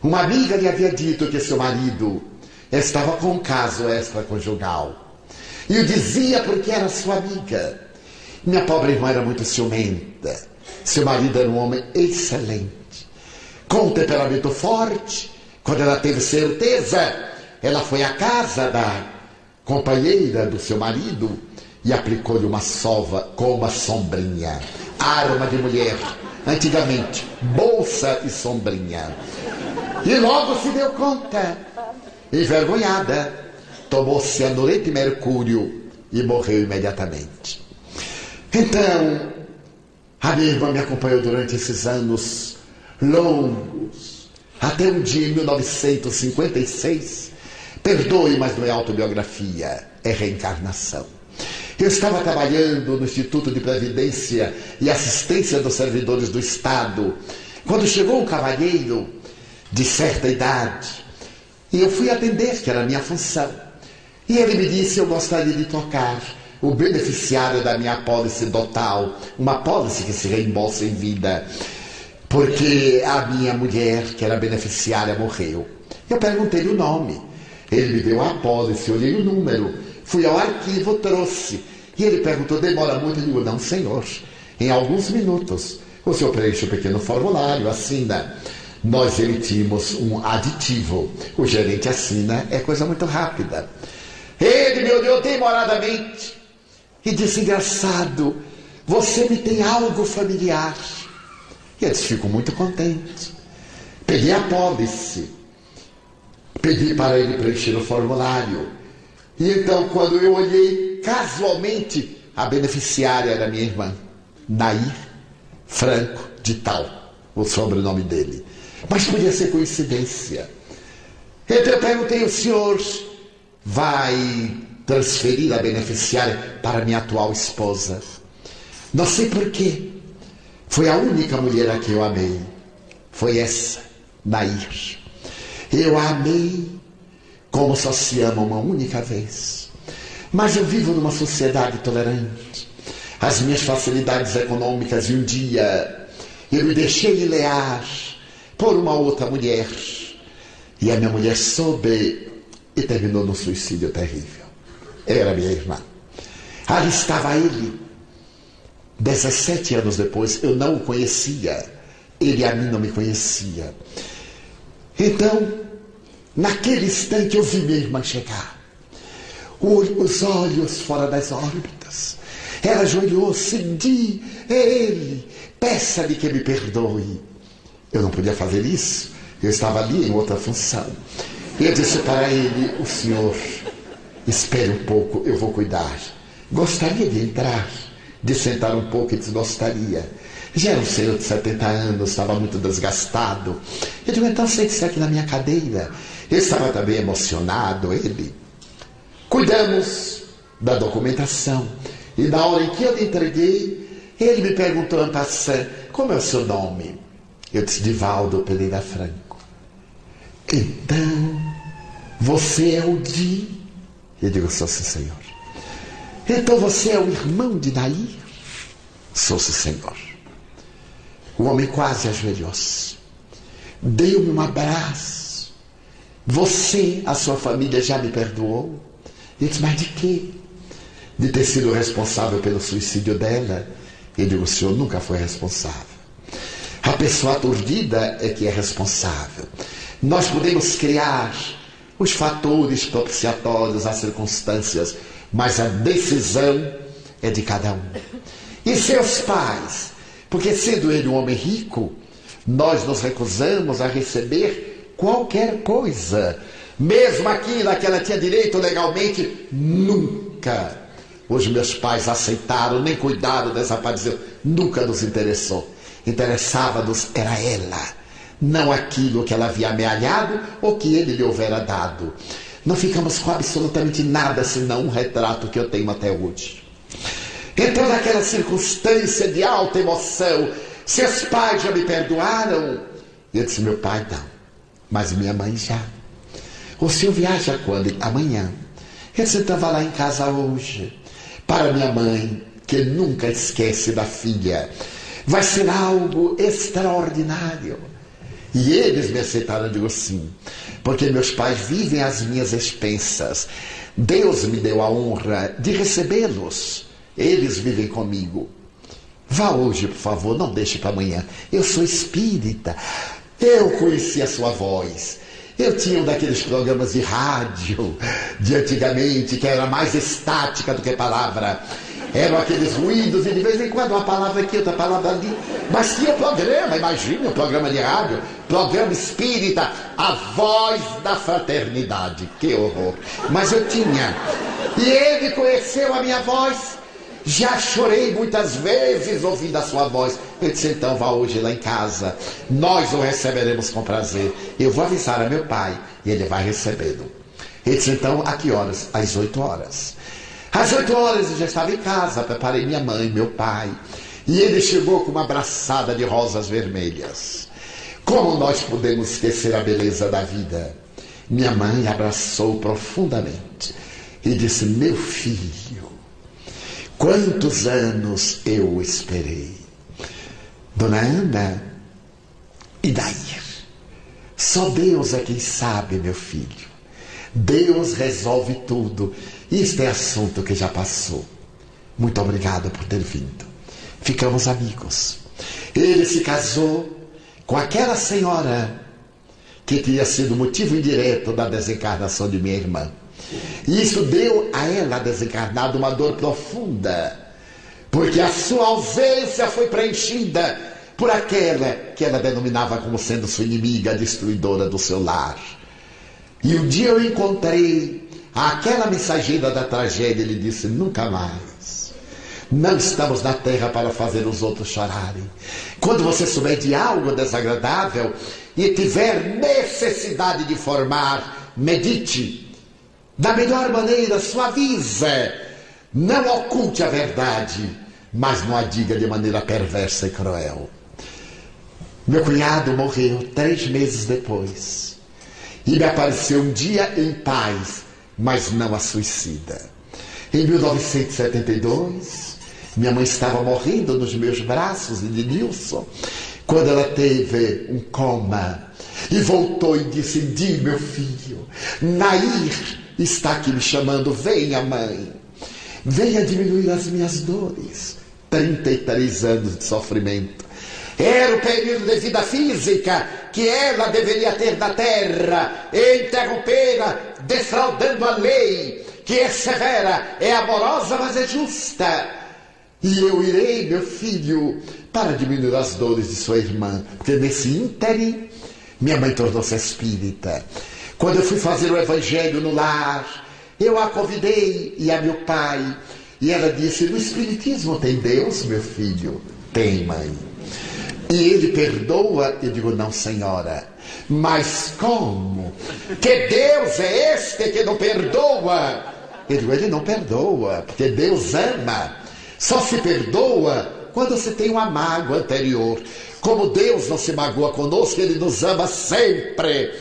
Uma amiga lhe havia dito que seu marido estava com um caso extraconjugal. E o dizia porque era sua amiga. Minha pobre irmã era muito ciumenta. Seu marido era um homem excelente, com um temperamento forte. Quando ela teve certeza, ela foi à casa da companheira do seu marido e aplicou-lhe uma sova com uma sombrinha. Arma de mulher, antigamente, bolsa e sombrinha. E logo se deu conta. Envergonhada, tomou cianureto e mercúrio e morreu imediatamente. Então, a minha irmã me acompanhou durante esses anos longos, até um dia em 1956. Perdoe, mas não é autobiografia, é reencarnação. Eu estava trabalhando no Instituto de Previdência e Assistência dos Servidores do Estado, quando chegou um cavalheiro de certa idade, e eu fui atender, que era a minha função. E ele me disse: eu gostaria de trocar o beneficiário da minha apólice total, uma apólice que se reembolsa em vida, porque a minha mulher, que era beneficiária, morreu. Eu perguntei-lhe o nome. Ele me deu a apólice, olhei o número, fui ao arquivo, trouxe. E ele perguntou: demora muito? Eu digo: não, senhor, em alguns minutos. O senhor preenche um pequeno formulário, assina. Nós emitimos um aditivo. O gerente assina, é coisa muito rápida. Ele me olhou demoradamente e disse: engraçado, você me tem algo familiar. E eu disse: fico muito contente. Peguei a apólice, pedi para ele preencher o formulário. E então, quando eu olhei, casualmente, a beneficiária era minha irmã, Nair Franco de Tal, o sobrenome dele. Mas podia ser coincidência. Então eu perguntei: o senhor vai transferir a beneficiária para minha atual esposa? Não sei porquê. Foi a única mulher a que eu amei. Foi essa, Nair. Eu a amei como só se ama uma única vez. Mas eu vivo numa sociedade tolerante. As minhas facilidades econômicas, e um dia eu me deixei enlear por uma outra mulher. E a minha mulher soube e terminou num suicídio terrível. Era minha irmã. Ali estava ele. 17 anos depois, eu não o conhecia. Ele a mim não me conhecia. Então, naquele instante eu vi minha irmã chegar. Os olhos fora das órbitas. Ela ajoelhou-se: é ele, peça-lhe que me perdoe. Eu não podia fazer isso, eu estava ali em outra função. Eu disse para ele: o senhor, espere um pouco, eu vou cuidar. Gostaria de entrar, de sentar um pouco? Ele disse: gostaria. Já era um senhor de 70 anos, estava muito desgastado. Eu digo: então sente-se aqui na minha cadeira. Ele estava também emocionado, ele. Cuidamos da documentação. E na hora em que eu lhe entreguei, ele me perguntou en passant: como é o seu nome? Eu disse: Divaldo Pereira Franco. Então, você é o de... Eu digo: sou, sim, senhor. Então você é o irmão de Nair? Sou, sim, senhor. O homem quase ajoelhou-se. deu-me um abraço. Você, a sua família já me perdoou? Eu disse, mas de quê? De ter sido responsável pelo suicídio dela? Eu digo, o senhor nunca foi responsável. A pessoa aturdida é que é responsável. Nós podemos criar os fatores propiciatórios, as circunstâncias, mas a decisão é de cada um. E seus pais? Porque sendo ele um homem rico, nós nos recusamos a receber qualquer coisa. Mesmo aquilo que ela tinha direito legalmente, nunca. Os meus pais aceitaram, nem cuidaram, desapareceram. Nunca nos interessou. Interessava-nos era ela, não aquilo que ela havia amealhado ou que ele lhe houvera dado. Não ficamos com absolutamente nada, senão um retrato que eu tenho até hoje. Então, naquela circunstância de alta emoção, seus pais já me perdoaram? Eu disse, meu pai não, mas minha mãe já. O senhor viaja quando? Amanhã. Eu disse, então vá lá em casa hoje. Para minha mãe, que nunca esquece da filha, vai ser algo extraordinário. E eles me aceitaram, eu digo sim, porque meus pais vivem às minhas expensas. Deus me deu a honra de recebê-los. Eles vivem comigo. Vá hoje, por favor, não deixe para amanhã. Eu sou espírita. Eu conheci a sua voz. Eu tinha um daqueles programas de rádio de antigamente, que era mais estática do que palavra. Eram aqueles ruídos e de vez em quando uma palavra aqui, outra palavra ali. Mas tinha programa, imagine, um programa de rádio, programa espírita, a voz da fraternidade. Que horror. Mas eu tinha. E ele conheceu a minha voz. Já chorei muitas vezes ouvindo a sua voz. Eu disse, então vá hoje lá em casa. Nós o receberemos com prazer. Eu vou avisar a meu pai e ele vai recebê-lo. Ele disse, então, a que horas? Às 8 horas. Às 8 horas eu já estava em casa, preparei minha mãe, meu pai. E ele chegou com uma abraçada de rosas vermelhas. Como nós podemos esquecer a beleza da vida? Minha mãe abraçou profundamente e disse, meu filho, quantos anos eu o esperei. Dona Ana, e daí? Só Deus é quem sabe, meu filho. Deus resolve tudo. Isto é assunto que já passou. Muito obrigado por ter vindo. Ficamos amigos. Ele se casou com aquela senhora que tinha sido motivo indireto da desencarnação de minha irmã. E isso deu a ela, desencarnada, uma dor profunda, porque a sua ausência foi preenchida por aquela que ela denominava como sendo sua inimiga, destruidora do seu lar. E um dia eu encontrei aquela mensageira da tragédia e lhe disse, nunca mais. Não estamos na terra para fazer os outros chorarem. Quando você souber de algo desagradável e tiver necessidade de informar, medite. Da melhor maneira, suavize. Não oculte a verdade, mas não a diga de maneira perversa e cruel. Meu cunhado morreu 3 meses depois. E me apareceu um dia em paz, mas não a suicida. Em 1972, minha mãe estava morrendo nos meus braços, de Nilson, quando ela teve um coma. E voltou e disse, Di, meu filho, Nair está aqui me chamando, venha, mãe. Venha diminuir as minhas dores. 33 anos de sofrimento. Era o período de vida física que ela deveria ter na terra, interrompera, defraudando a lei, que é severa, é amorosa, mas é justa. E eu irei, meu filho, para diminuir as dores de sua irmã, porque nesse ínterim, minha mãe tornou-se espírita. Quando eu fui fazer o evangelho no lar, eu a convidei e a meu pai. E ela disse, no espiritismo tem Deus, meu filho? Tem, mãe. E ele perdoa? Eu digo, não, senhora. Mas como? Que Deus é este que não perdoa? Eu digo, ele não perdoa, porque Deus ama. Só se perdoa quando se tem uma mágoa anterior. Como Deus não se magoa conosco, ele nos ama sempre.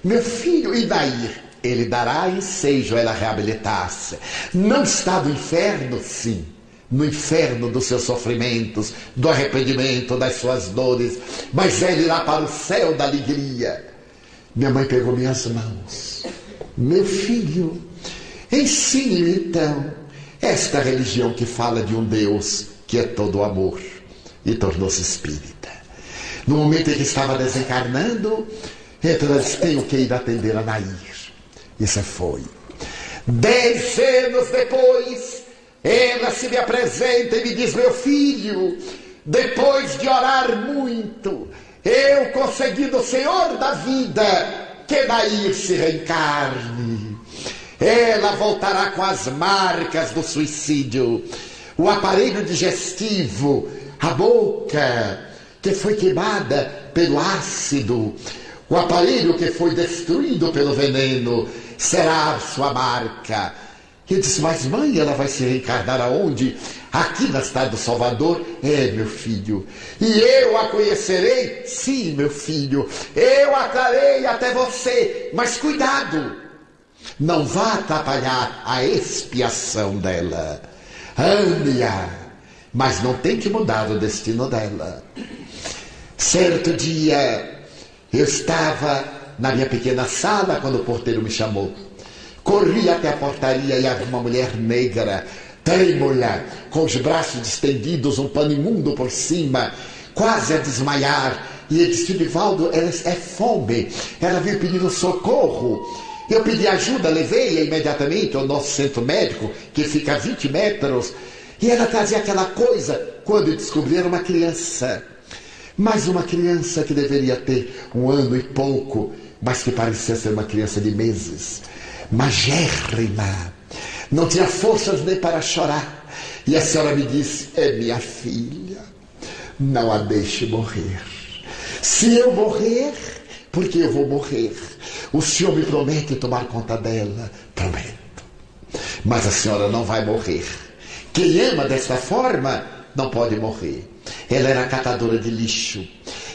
Meu filho, e daí? Ele dará ensejo a ela reabilitar-se. Não está no inferno, sim, no inferno dos seus sofrimentos, do arrependimento, das suas dores, mas ela irá para o céu da alegria. Minha mãe pegou minhas mãos. Meu filho, ensine-me então esta religião que fala de um Deus que é todo amor, e tornou-se espírita. No momento em que estava desencarnando, então ela disse: tenho que ir atender a Nair. Isso foi. 10 anos depois, ela se me apresenta e me diz: meu filho, depois de orar muito, eu consegui do Senhor da vida que Nair se reencarne. Ela voltará com as marcas do suicídio, o aparelho digestivo, a boca que foi queimada pelo ácido, o aparelho que foi destruído pelo veneno, será a sua marca. Eu disse: mas mãe, ela vai se reencarnar aonde? Aqui na cidade do Salvador? É, meu filho. E eu a conhecerei? Sim, meu filho. Eu a trarei até você. Mas cuidado, não vá atrapalhar a expiação dela. Ame-a, mas não tem que mudar o destino dela. Certo dia, eu estava na minha pequena sala quando o porteiro me chamou. Corri até a portaria e havia uma mulher negra, trêmula, com os braços estendidos, um pano imundo por cima, quase a desmaiar. E ele disse: Divaldo, ela é fome. Ela veio pedindo socorro. Eu pedi ajuda, levei-a imediatamente ao nosso centro médico, que fica a 20 metros. E ela trazia aquela coisa, quando descobri, era uma criança. Mas uma criança que deveria ter 1 ano e pouco, mas que parecia ser uma criança de meses. Magérrima, não tinha forças nem para chorar. E a senhora me disse: é minha filha, não a deixe morrer. Se eu morrer, porque eu vou morrer, o senhor me promete tomar conta dela? Prometo. Mas a senhora não vai morrer. Quem ama desta forma não pode morrer. Ela era catadora de lixo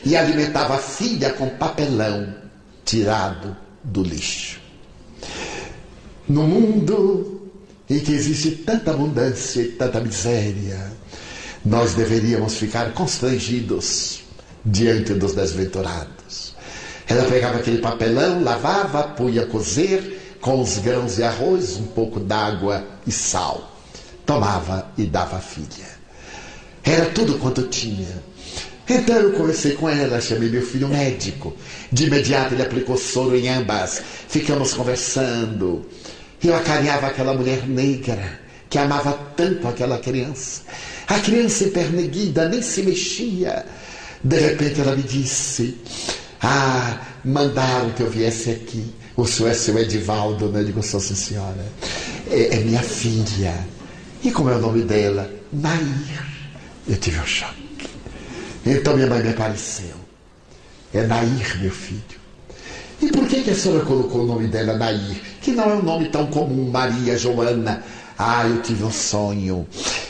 e alimentava a filha com papelão tirado do lixo. No mundo em que existe tanta abundância e tanta miséria, nós deveríamos ficar constrangidos diante dos desventurados. Ela pegava aquele papelão, lavava, punha a cozer com os grãos de arroz, um pouco d'água e sal. Tomava e dava à filha. Era tudo quanto tinha. Então eu conversei com ela, chamei meu filho médico. De imediato ele aplicou soro em ambas. Ficamos conversando. Eu acarinhava aquela mulher negra que amava tanto aquela criança. A criança emperneguida nem se mexia. De repente ela me disse: ah, mandaram que eu viesse aqui. O senhor é seu Edivaldo, né? Eu digo: sou, sim, senhora. É minha filha. E como é o nome dela? Nair. Eu tive um choque. Então minha mãe me apareceu. É Nair, meu filho. E por que a senhora colocou o nome dela Nair? Que não é um nome tão comum, Maria, Joana. Ah, eu tive um sonho.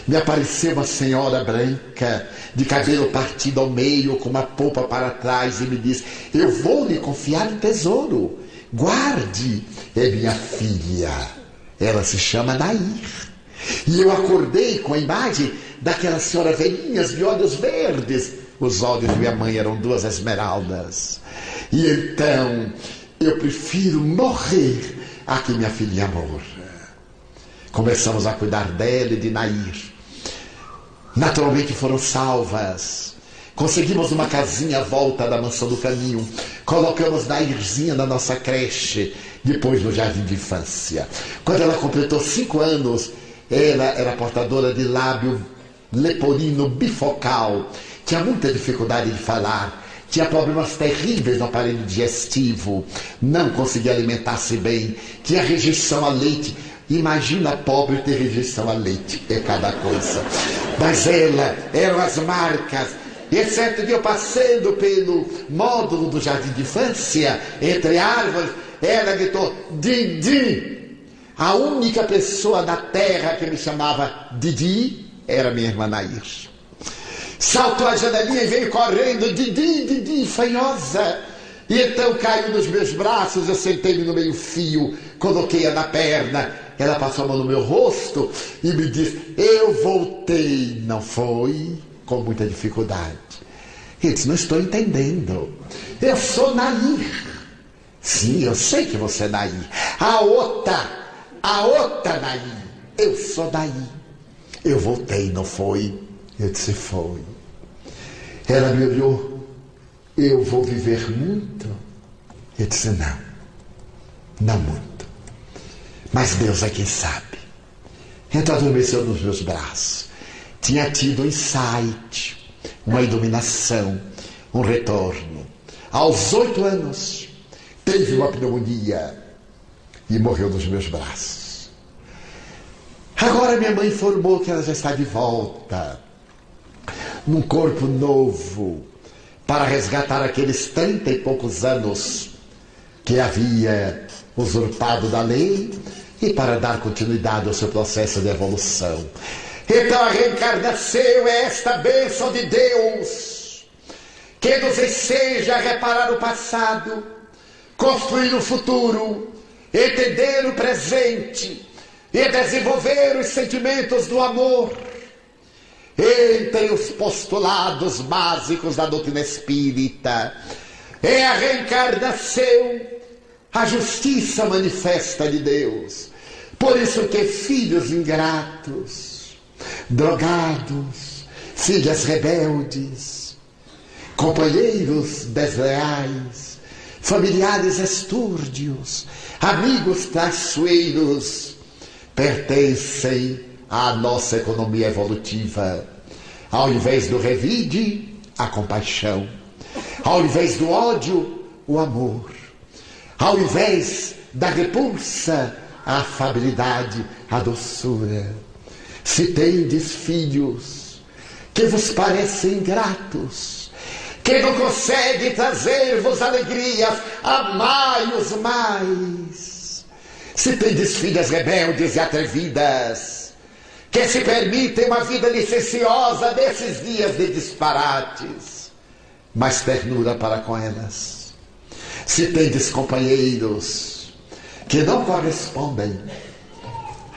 Me apareceu uma senhora branca, de cabelo partido ao meio, com uma polpa para trás, e me disse: eu vou lhe confiar um tesouro. Guarde. É minha filha. Ela se chama Nair. E eu acordei com a imagem daquela senhora velhinha, de olhos verdes. Os olhos de minha mãe eram 2 esmeraldas. E então, eu prefiro morrer a que minha filha morra. Começamos a cuidar dela e de Nair. Naturalmente foram salvas. Conseguimos uma casinha à volta da Mansão do Caminho. Colocamos Nairzinha na nossa creche, depois no jardim de infância. Quando ela completou 5 anos, ela era portadora de lábio leporino bifocal. Tinha muita dificuldade de falar. Tinha problemas terríveis no aparelho digestivo. Não conseguia alimentar-se bem. Tinha rejeição a leite. Imagina a pobre ter rejeição a leite. É cada coisa. Mas eram as marcas. E certo dia, eu passando pelo módulo do jardim de infância, entre árvores, ela gritou: Didi! A única pessoa da terra que me chamava Didi era minha irmã Nair. Saltou a janelinha e veio correndo: Didi, Didi, fanhosa. E então caiu nos meus braços, eu sentei-me no meio-fio, coloquei-a na perna, ela passou a mão no meu rosto e me disse: eu voltei, não foi? Com muita dificuldade. Eu disse: não estou entendendo. Eu sou Nair. Sim, eu sei que você é Nair. A outra Nair. Eu sou Nair. Eu voltei, não foi? Eu disse: foi. Ela me olhou. Eu vou viver muito? Eu disse: não muito. Mas Deus é quem sabe. Então adormeceu nos meus braços. Tinha tido um insight, uma iluminação, um retorno. Aos 8 anos, teve uma pneumonia e morreu nos meus braços. Agora minha mãe informou que ela já está de volta, num corpo novo, para resgatar aqueles 30 e poucos anos que havia usurpado da lei e para dar continuidade ao seu processo de evolução. Então a reencarnação é esta bênção de Deus, que nos enseja a reparar o passado, construir o futuro, entender o presente e desenvolver os sentimentos do amor. Entre os postulados básicos da doutrina espírita é a reencarnação, a justiça manifesta de Deus. Por isso que filhos ingratos, drogados, filhas rebeldes, companheiros desleais, familiares estúrdios, amigos traiçoeiros, pertencem à nossa economia evolutiva. Ao invés do revide, a compaixão. Ao invés do ódio, o amor. Ao invés da repulsa, a afabilidade, a doçura. Se tendes filhos que vos parecem ingratos, que não conseguem trazer-vos alegrias, amai-os mais. Se tendes filhas rebeldes e atrevidas, que se permitem uma vida licenciosa nesses dias de disparates, mas ternura para com elas. Se tendes companheiros que não correspondem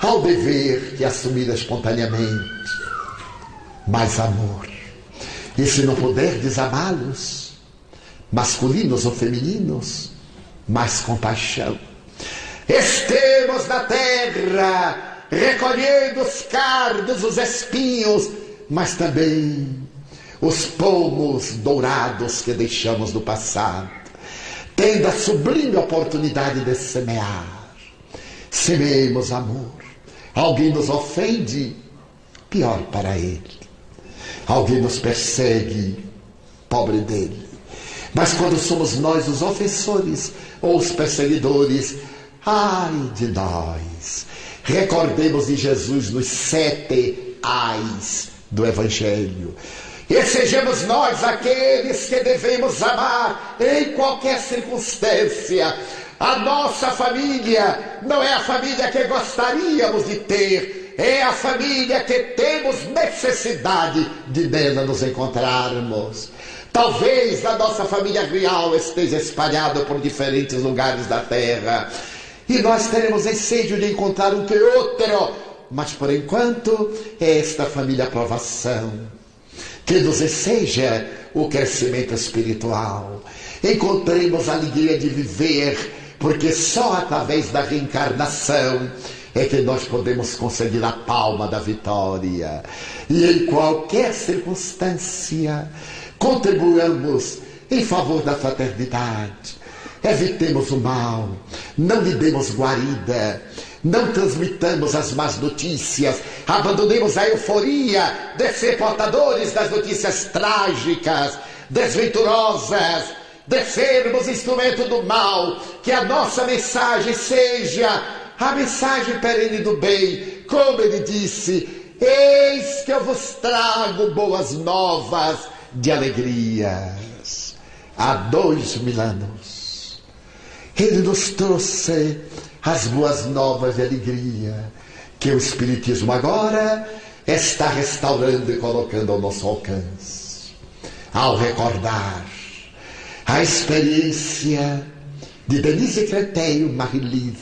ao dever que assumir espontaneamente, mais amor. E se não puderdes amá-los, masculinos ou femininos, mais compaixão. Estemos na terra, recolhendo os cardos, os espinhos, mas também os pomos dourados que deixamos no passado, tendo a sublime oportunidade de semear. Semeemos amor. Alguém nos ofende, pior para ele. Alguém nos persegue, pobre dele. Mas quando somos nós os ofensores ou os perseguidores, ai de nós. Recordemos de Jesus nos 7 ais do Evangelho. E sejamos nós aqueles que devemos amar em qualquer circunstância. A nossa família não é a família que gostaríamos de ter, é a família que temos necessidade de nela nos encontrarmos. Talvez a nossa família real esteja espalhada por diferentes lugares da terra, e nós teremos ensejo de encontrar um que outro, mas por enquanto é esta família aprovação que nos enseja o crescimento espiritual. Encontremos a alegria de viver, porque só através da reencarnação é que nós podemos conseguir a palma da vitória. E em qualquer circunstância, contribuamos em favor da fraternidade. Evitemos o mal, não lhe demos guarida, não transmitamos as más notícias, abandonemos a euforia de ser portadores das notícias trágicas, desventurosas, de sermos instrumento do mal. Que a nossa mensagem seja a mensagem perene do bem, como ele disse: eis que eu vos trago boas novas de alegrias. Há 2000 anos ele nos trouxe as boas novas de alegria, que o Espiritismo agora está restaurando e colocando ao nosso alcance. Ao recordar a experiência de Denise Creteio Marilise,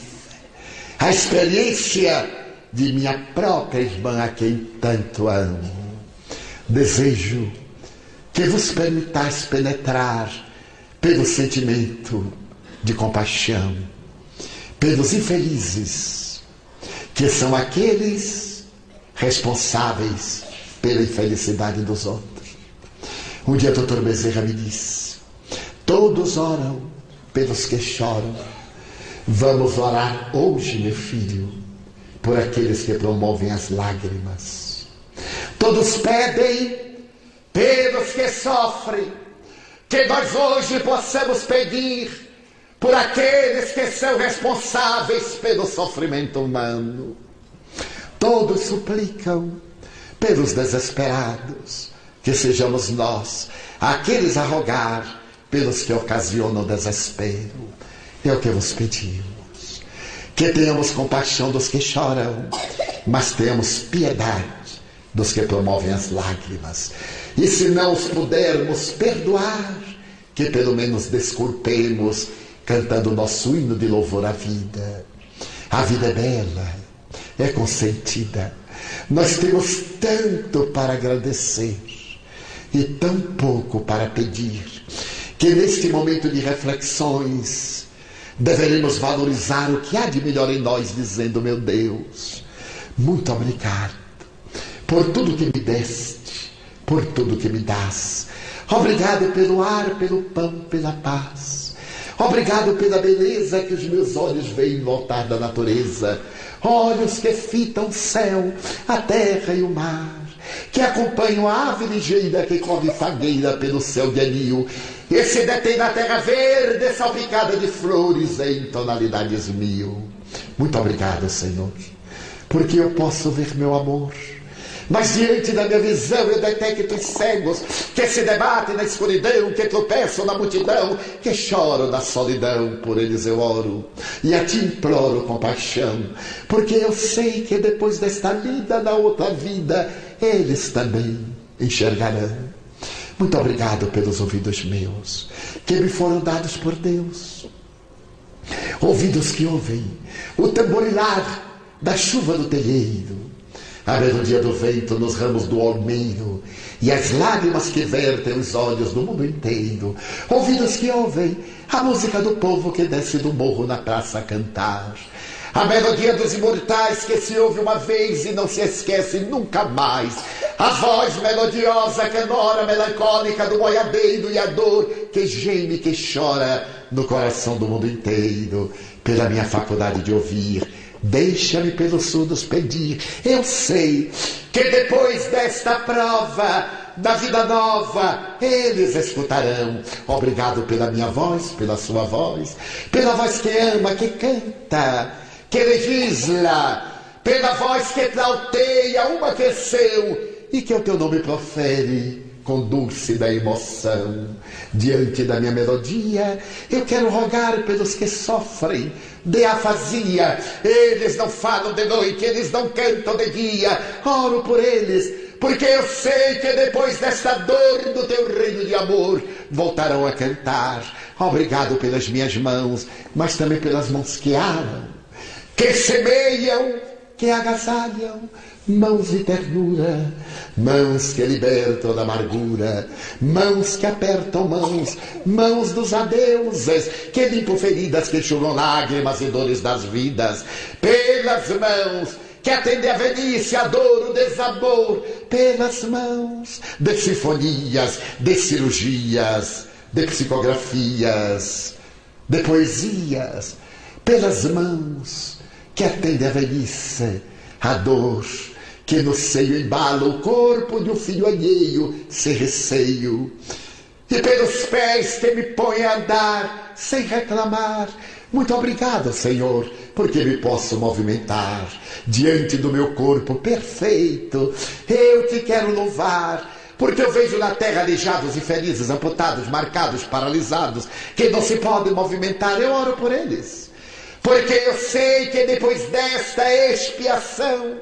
a experiência de minha própria irmã, a quem tanto amo. Desejo que vos permitais penetrar pelo sentimento de compaixão pelos infelizes, que são aqueles responsáveis pela infelicidade dos outros. Um dia o Dr. Bezerra me disse: todos oram pelos que choram. Vamos orar hoje, meu filho, por aqueles que promovem as lágrimas. Todos pedem pelos que sofrem. Que nós hoje possamos pedir por aqueles que são responsáveis pelo sofrimento humano. Todos suplicam pelos desesperados. Que sejamos nós aqueles a rogar pelos que ocasionam o desespero. É o que vos pedimos. Que tenhamos compaixão dos que choram, mas tenhamos piedade dos que promovem as lágrimas. E se não os pudermos perdoar, que pelo menos desculpemos cantando o nosso hino de louvor à vida. A vida é bela, é consentida. Nós temos tanto para agradecer e tão pouco para pedir, que neste momento de reflexões deveremos valorizar o que há de melhor em nós, dizendo: meu Deus, muito obrigado por tudo que me deste, por tudo que me dás. Obrigado pelo ar, pelo pão, pela paz. Obrigado pela beleza que os meus olhos veem notar da natureza. Olhos que fitam o céu, a terra e o mar, que acompanham a ave ligeira que corre fagueira pelo céu de anil e se detém na terra verde salpicada de flores em tonalidades mil. Muito obrigado, Senhor, porque eu posso ver meu amor, mas diante da minha visão eu detecto os cegos que se debatem na escuridão, que tropeçam na multidão, que choram na solidão. Por eles eu oro e a ti imploro compaixão, porque eu sei que depois desta vida, na outra vida, eles também enxergarão. Muito obrigado pelos ouvidos meus, que me foram dados por Deus. Ouvidos que ouvem o tamborilar da chuva no telheiro, a melodia do vento nos ramos do almeiro e as lágrimas que vertem os olhos do mundo inteiro. Ouvidos que ouvem a música do povo que desce do morro na praça a cantar, a melodia dos imortais que se ouve uma vez e não se esquece nunca mais, a voz melodiosa, canora, melancólica do boiadeiro e a dor que geme, que chora no coração do mundo inteiro. Pela minha faculdade de ouvir, deixa-me pelos surdos pedir. Eu sei que depois desta prova da vida nova, eles escutarão. Obrigado pela minha voz, pela sua voz, pela voz que ama, que canta, que legisla, pela voz que trauteia uma que é seu e que o teu nome profere com dúlcida emoção. Diante da minha melodia, eu quero rogar pelos que sofrem de afasia. Eles não falam de noite, eles não cantam de dia. Oro por eles, porque eu sei que depois desta dor do teu reino de amor, voltarão a cantar. Obrigado pelas minhas mãos, mas também pelas mãos que amam, que semeiam, que agasalham, mãos de ternura, mãos que libertam da amargura, mãos que apertam mãos, mãos dos adeuses, que limpam feridas, que enxugam lágrimas e dores das vidas, pelas mãos que atendem a velhice, a dor, o desamor, pelas mãos de sinfonias, de cirurgias, de psicografias, de poesias, pelas mãos que atendem a velhice, a dor, que no seio embala o corpo de um filho alheio sem receio, e pelos pés que me põem a andar sem reclamar. Muito obrigado, Senhor, porque me posso movimentar diante do meu corpo perfeito. Eu te quero louvar, porque eu vejo na terra aleijados, infelizes, amputados, marcados, paralisados, que não se podem movimentar. Eu oro por eles. porque eu sei que depois desta expiação,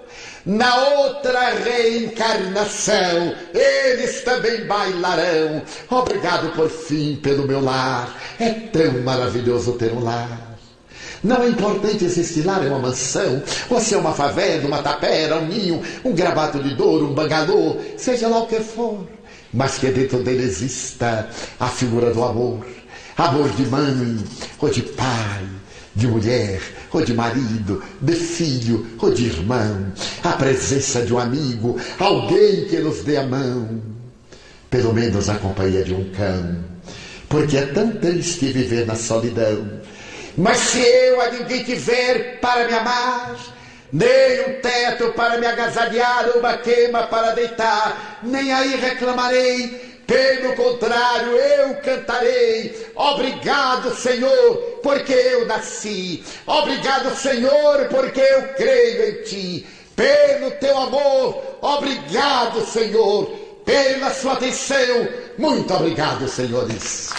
na outra reencarnação, eles também bailarão. Obrigado por fim pelo meu lar, é tão maravilhoso ter um lar. Não é importante se este lar é uma mansão, ou se é uma favela, uma tapera, um ninho, um gravado de ouro, um bangalô, seja lá o que for, mas que dentro dele exista a figura do amor. Amor de mãe ou de pai, de mulher ou de marido, de filho ou de irmão, a presença de um amigo, alguém que nos dê a mão, pelo menos a companhia de um cão, porque é tão triste viver na solidão. Mas se eu a ninguém tiver para me amar, nem um teto para me agasalhar, uma cama para deitar, nem aí reclamarei. Pelo contrário, eu cantarei. Obrigado, Senhor, porque eu nasci. Obrigado, Senhor, porque eu creio em Ti. Pelo Teu amor, obrigado, Senhor. Pela Sua atenção, muito obrigado, senhores.